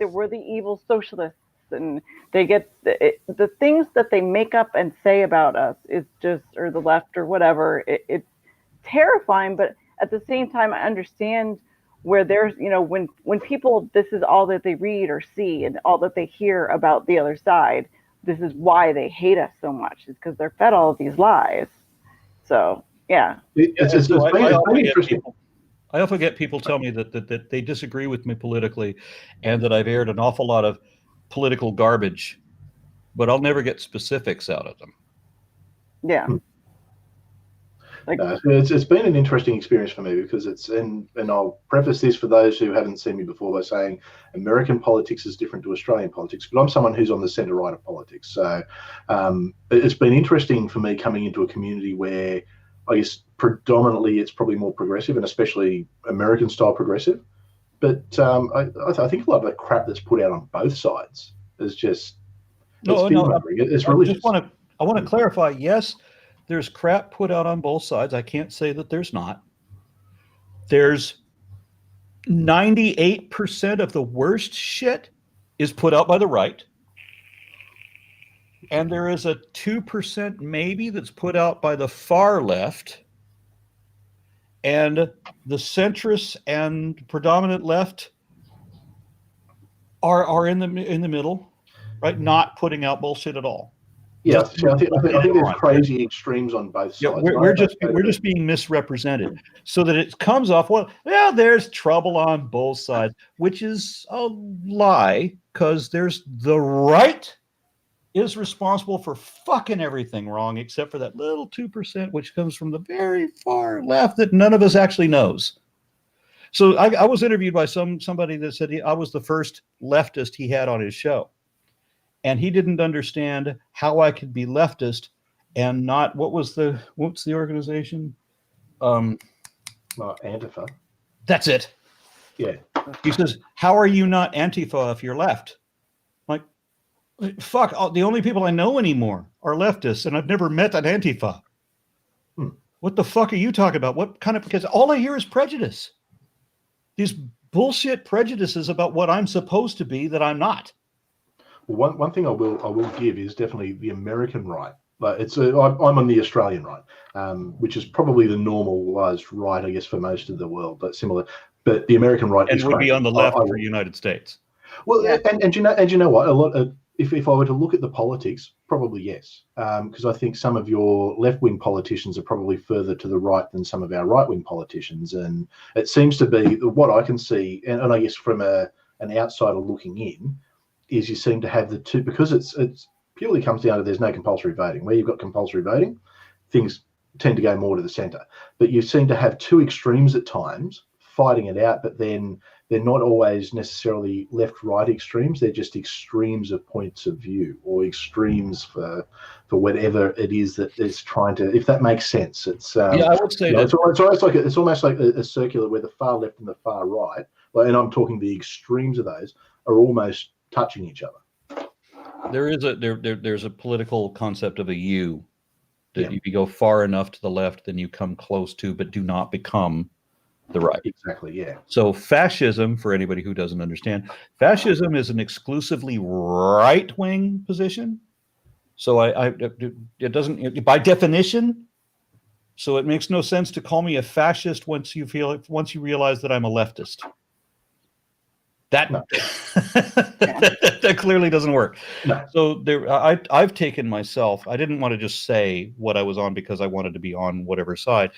were, the evil socialists, and they get the things that they make up and say about us is just, or the left or whatever. It's terrifying, but at the same time, I understand where there's, when people, this is all that they read or see and all that they hear about the other side. This is why they hate us so much, is because they're fed all of these lies. So yeah, it's interesting. I often get people tell me that they disagree with me politically, and that I've aired an awful lot of political garbage, but I'll never get specifics out of them. Yeah. It's been an interesting experience for me, because and I'll preface this for those who haven't seen me before by saying American politics is different to Australian politics, but I'm someone who's on the centre right of politics. So it's been interesting for me coming into a community where I guess predominantly it's probably more progressive, and especially American style progressive. But I think a lot of the crap that's put out on both sides is just it's religious. I want to clarify. Yes, there's crap put out on both sides. I can't say that there's not. There's 98% of the worst shit is put out by the right. And there is a 2% maybe that's put out by the far left. And the centrists and predominant left are in the middle, right? Not putting out bullshit at all. Yeah, I think there's crazy extremes on both sides. Yeah, we're just being misrepresented, so that it comes off, well, yeah, there's trouble on both sides, which is a lie, because there's the right is responsible for fucking everything wrong, except for that little 2%, which comes from the very far left that none of us actually knows. So I was interviewed by somebody that said I was the first leftist he had on his show. And he didn't understand how I could be leftist and not, what's the organization? Antifa. That's it. Yeah. He says, how are you not Antifa if you're left? Like, fuck, the only people I know anymore are leftists, and I've never met an Antifa. What the fuck are you talking about? What kind of, because all I hear is prejudice. These bullshit prejudices about what I'm supposed to be that I'm not. Well, one thing I will give is definitely the American right. Like I'm on the Australian right, which is probably the normalized right, I guess, for most of the world, but similar. But the American right and would be on the left for United States. Well, yeah. and you know what? A lot of, if I were to look at the politics, probably yes, because I think some of your left-wing politicians are probably further to the right than some of our right-wing politicians, and it seems to be what I can see, and I guess from an outsider looking in, is you seem to have the two, because it's purely comes down to there's no compulsory voting. Where you've got compulsory voting, things tend to go more to the centre. But you seem to have two extremes at times fighting it out, but then they're not always necessarily left-right extremes. They're just extremes of points of view, or extremes for whatever it is that is trying to. If that makes sense, it's yeah, I would say that it's almost like a circular where the far left and the far right, and I'm talking the extremes of those, are almost touching each other. There's a political concept of a U, that if you go far enough to the left, then you come close to, but do not become the right. Exactly, yeah. So fascism, for anybody who doesn't understand, fascism is an exclusively right-wing position. So it doesn't, by definition, so it makes no sense to call me a fascist once you realize that I'm a leftist. That No. that clearly doesn't work. No. So I've taken myself. I didn't want to just say what I was on because I wanted to be on whatever side.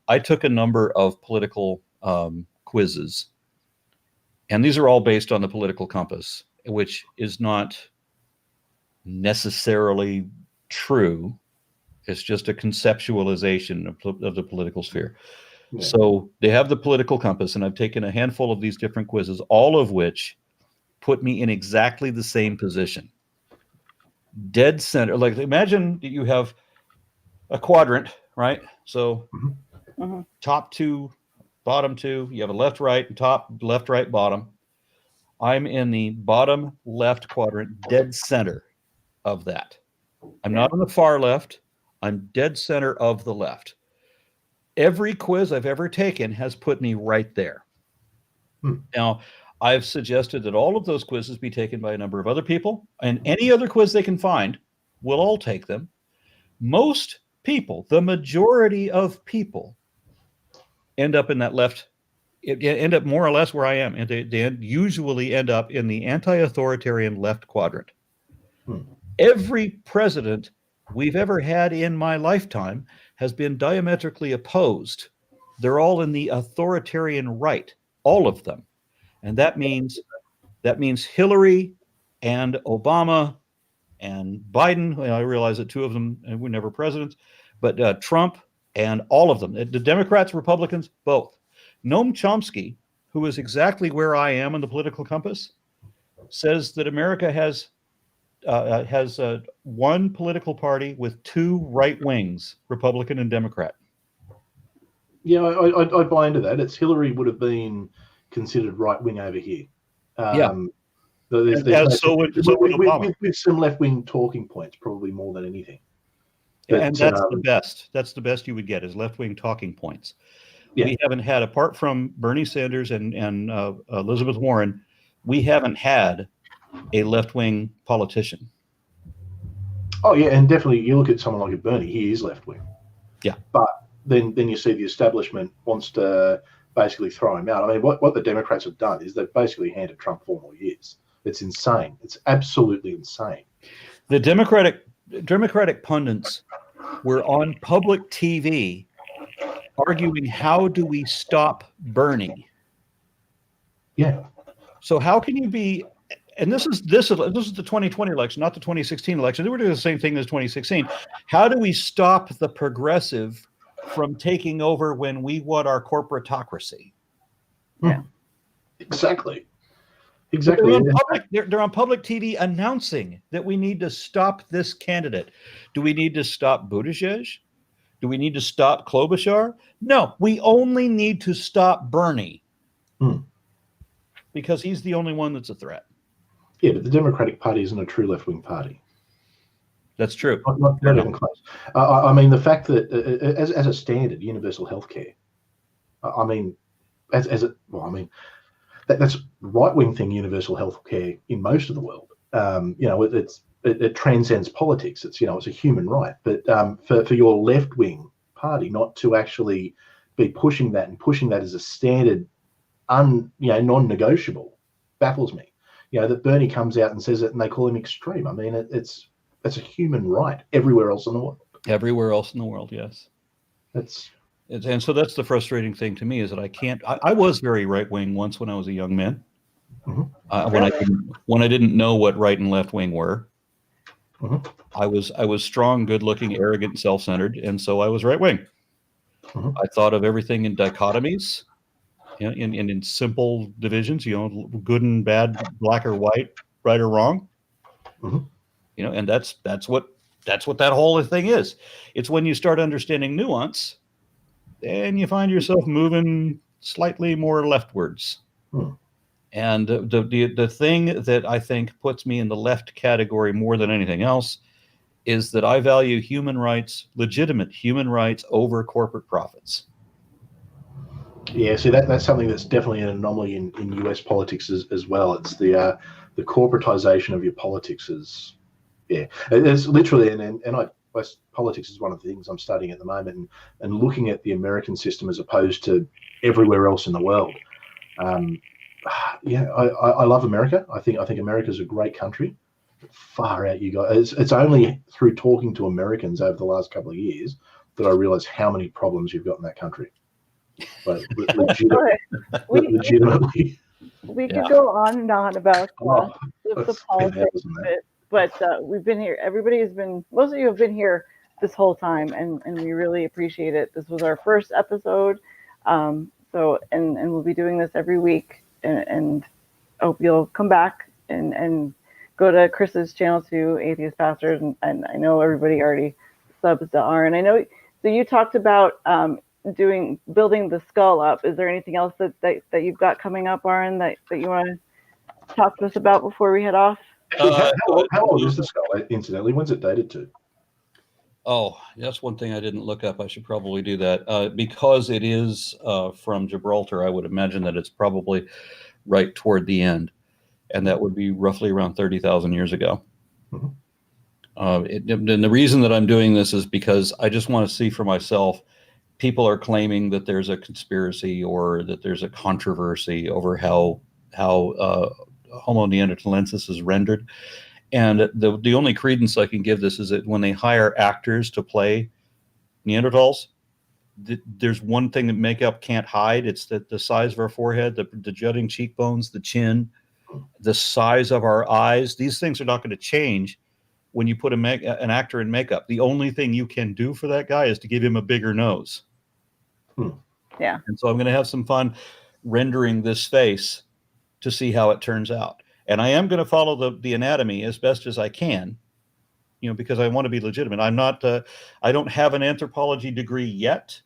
I took a number of political quizzes, and these are all based on the political compass, which is not necessarily true. It's just a conceptualization of the political sphere. Yeah. So they have the political compass, and I've taken a handful of these different quizzes, all of which put me in exactly the same position. Dead center. Like, imagine that you have a quadrant, right? So top two, bottom two, you have a left, right, and top, left, right, bottom. I'm in the bottom left quadrant, dead center of that. I'm not on the far left. I'm dead center of the left. Every quiz I've ever taken has put me right there. Now, I've suggested that all of those quizzes be taken by a number of other people, and any other quiz they can find, we'll all take them. Most people, the majority of people, end up in that left, end up more or less where I am, and they usually end up in the anti-authoritarian left quadrant. Every president we've ever had in my lifetime has been diametrically opposed. They're all in the authoritarian right, all of them. And that means Hillary and Obama and Biden. Well, I realize that two of them were never presidents, but Trump and all of them, the Democrats, Republicans, both. Noam Chomsky, who is exactly where I am in the political compass, says that America has one political party with two right wings, Republican and Democrat. Yeah, I buy into that. It's Hillary would have been considered right wing over here. With some left wing talking points, probably more than anything. But, and that's the best. That's the best you would get is left wing talking points. Yeah. We haven't had, apart from Bernie Sanders and Elizabeth Warren, we haven't had a left wing politician. Oh yeah, and definitely you look at someone like a Bernie, he is left wing. Yeah, but then you see the establishment wants to basically throw him out. I mean, what the Democrats have done is they've basically handed Trump 4 more years. It's insane. It's absolutely insane. The Democratic pundits were on public TV arguing, how do we stop Bernie? Yeah. So how can you be? And this is the 2020 election, not the 2016 election. They were doing the same thing as 2016. How do we stop the progressive from taking over when we want our corporatocracy? Yeah, exactly. They're on public TV announcing that we need to stop this candidate. Do we need to stop Buttigieg? Do we need to stop Klobuchar? No, we only need to stop Bernie because he's the only one that's a threat. Yeah, but the Democratic Party isn't a true left-wing party. That's true. Not even close. I mean, the fact that as a standard, universal health care, I mean, that's right-wing thing, universal health care in most of the world. It transcends politics. It's a human right. But for your left-wing party not to actually be pushing that as a standard, non-negotiable, baffles me. That Bernie comes out and says it and they call him extreme. I mean, it's a human right everywhere else in the world. Everywhere else in the world, yes. And so that's the frustrating thing to me is that I can't. I was very right wing once when I was a young man. When I didn't know what right and left wing were. I was strong, good looking, arrogant, self centered, and so I was right wing. I thought of everything in dichotomies. In simple divisions, good and bad, black or white, right or wrong. And that's what that whole thing is. It's when you start understanding nuance, and you find yourself moving slightly more leftwards. And the thing that I think puts me in the left category more than anything else is that I value human rights, legitimate human rights, over corporate profits. Yeah, see that's something that's definitely an anomaly in US politics as well. It's the corporatization of your politics it's literally politics is one of the things I'm studying at the moment and looking at the American system as opposed to everywhere else in the world. Yeah, I love America. I think America's a great country. Far out, you guys. It's only through talking to Americans over the last couple of years that I realize how many problems you've got in that country. But legitimately. We could go on and on about the politics of it, but we've been here. Most of you have been here this whole time, and we really appreciate it. This was our first episode, and we'll be doing this every week, and hope you'll come back and go to Chris's channel too, Atheist Pastors, and I know everybody already subs to Aron. I know. So you talked about building the skull up. Is there anything else that you've got coming up, Aron, that you want to talk to us about before we head off? How old is the skull, incidentally? When's it dated to? Oh, that's one thing I didn't look up. I should probably do that. Because it is from Gibraltar, I would imagine that it's probably right toward the end. And that would be roughly around 30,000 years ago. Mm-hmm. And the reason that I'm doing this is because I just want to see for myself. People are claiming that there's a conspiracy or that there's a controversy over how Homo neanderthalensis is rendered. And the only credence I can give this is that when they hire actors to play Neanderthals, there's one thing that makeup can't hide. It's that the size of our forehead, the jutting cheekbones, the chin, the size of our eyes. These things are not going to change when you put an actor in makeup. The only thing you can do for that guy is to give him a bigger nose. Yeah. And so I'm going to have some fun rendering this face to see how it turns out. And I am going to follow the anatomy as best as I can, because I want to be legitimate. I'm not, I don't have an anthropology degree yet,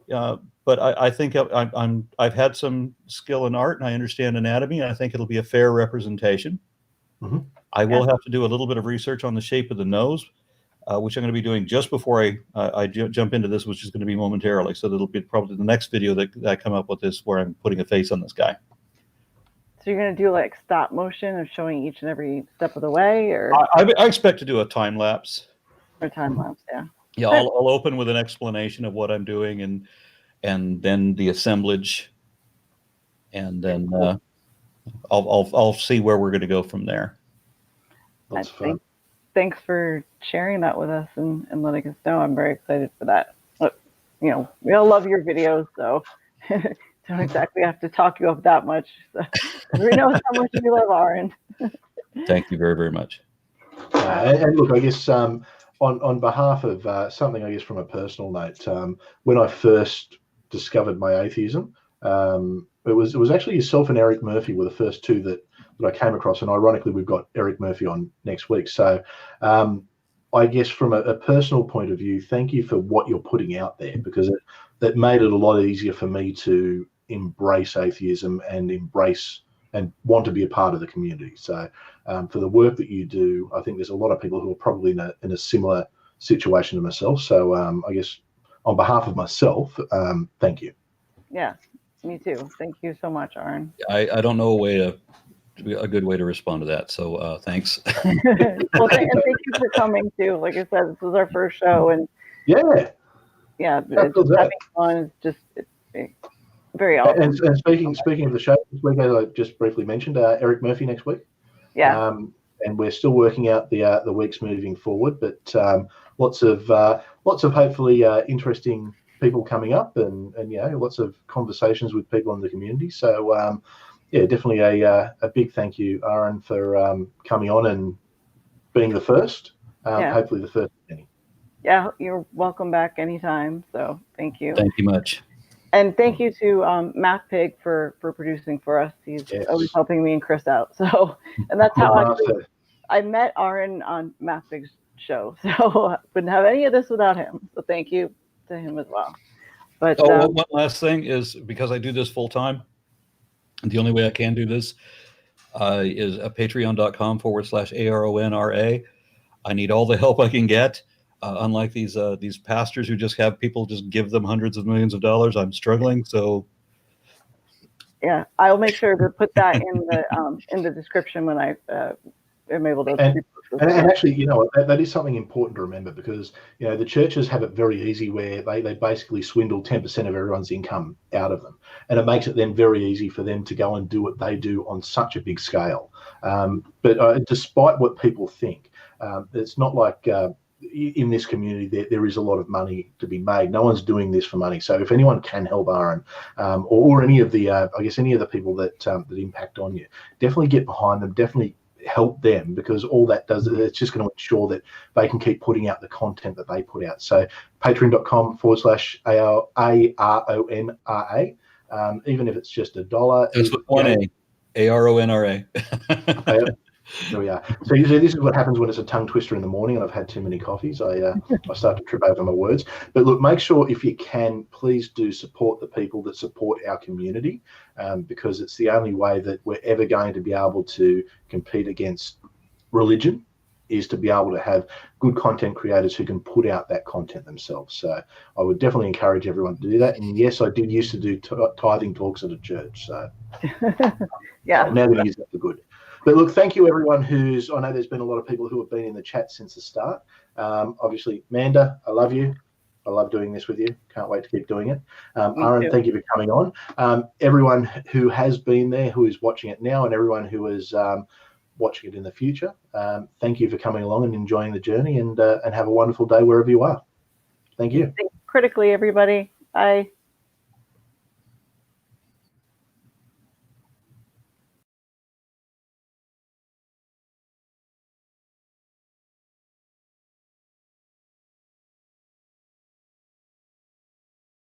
but I think I've had some skill in art and I understand anatomy, and I think it'll be a fair representation. Mm-hmm. I will have to do a little bit of research on the shape of the nose, which I'm going to be doing just before I jump into this, which is going to be momentarily. So that'll be probably the next video that I come up with is where I'm putting a face on this guy. So you're going to do like stop motion of showing each and every step of the way, or I expect to do a time lapse. Or time lapse, yeah. Yeah, I'll open with an explanation of what I'm doing, and then the assemblage, and then I'll see where we're going to go from there. That's fun. Thanks for sharing that with us and letting us know. I'm very excited for that. But, we all love your videos, so don't exactly have to talk you up that much. So, we know how much you love Aron. Thank you very, very much. And look, I guess on behalf of something, I guess from a personal note, when I first discovered my atheism, it was actually yourself and Eric Murphy were the first two that I came across, and ironically, we've got Eric Murphy on next week. So, I guess from a personal point of view, thank you for what you're putting out there, because that made it a lot easier for me to embrace atheism and embrace and want to be a part of the community. So, for the work that you do, I think there's a lot of people who are probably in a similar situation to myself. So, I guess on behalf of myself, thank you. Yeah, me too. Thank you so much, Aron. I don't know a good way to respond to that. So thanks. Well, thank you for coming too. Like I said, this was our first show, and yeah, it's just having fun. It's very awesome. And speaking of the show this week, as I just briefly mentioned, Eric Murphy next week. Yeah. And we're still working out the weeks moving forward, but lots of hopefully interesting people coming up, and lots of conversations with people in the community. So definitely a big thank you, Aron, for coming on and being the first. Hopefully the first of many. Yeah, you're welcome back anytime. So thank you. Thank you much. And thank you to Math Pig for producing for us. He's always helping me and Chris out. So, and that's how I met Aron on Math Pig's show. So I wouldn't have any of this without him. So thank you to him as well. But one last thing is, because I do this full time, the only way I can do this is patreon.com/ARONRA. I need all the help I can get. Unlike these pastors who just have people just give them hundreds of millions of dollars, I'm struggling. So yeah, I'll make sure to put that in the description when I am able to And actually, you know, that is something important to remember, because, you know, the churches have it very easy where they basically swindle 10% of everyone's income out of them. And it makes it then very easy for them to go and do what they do on such a big scale. But despite what people think, it's not like in this community there is a lot of money to be made. No one's doing this for money. So if anyone can help Aron, or any of the, I guess, any of the people that impact on you, definitely get behind them, definitely help them, because all that does, it's just going to ensure that they can keep putting out the content that they put out. So patreon.com/ARONRA, even if it's just $1. That's with one A, ARONRA. There we are. So usually this is what happens when it's a tongue twister in the morning and I've had too many coffees. I start to trip over my words. But look, make sure, if you can, please do support the people that support our community, because it's the only way that we're ever going to be able to compete against religion, is to be able to have good content creators who can put out that content themselves. So I would definitely encourage everyone to do that. And yes, I did used to do tithing talks at a church. So yeah, I'm now going to use that for good. But look, thank you everyone I know there's been a lot of people who have been in the chat since the start. Obviously, Manda, I love you. I love doing this with you. Can't wait to keep doing it. Aron, thank you for coming on. Everyone who has been there, who is watching it now, and everyone who is watching it in the future, thank you for coming along and enjoying the journey, and have a wonderful day wherever you are. Thank you. Think critically, everybody. Bye.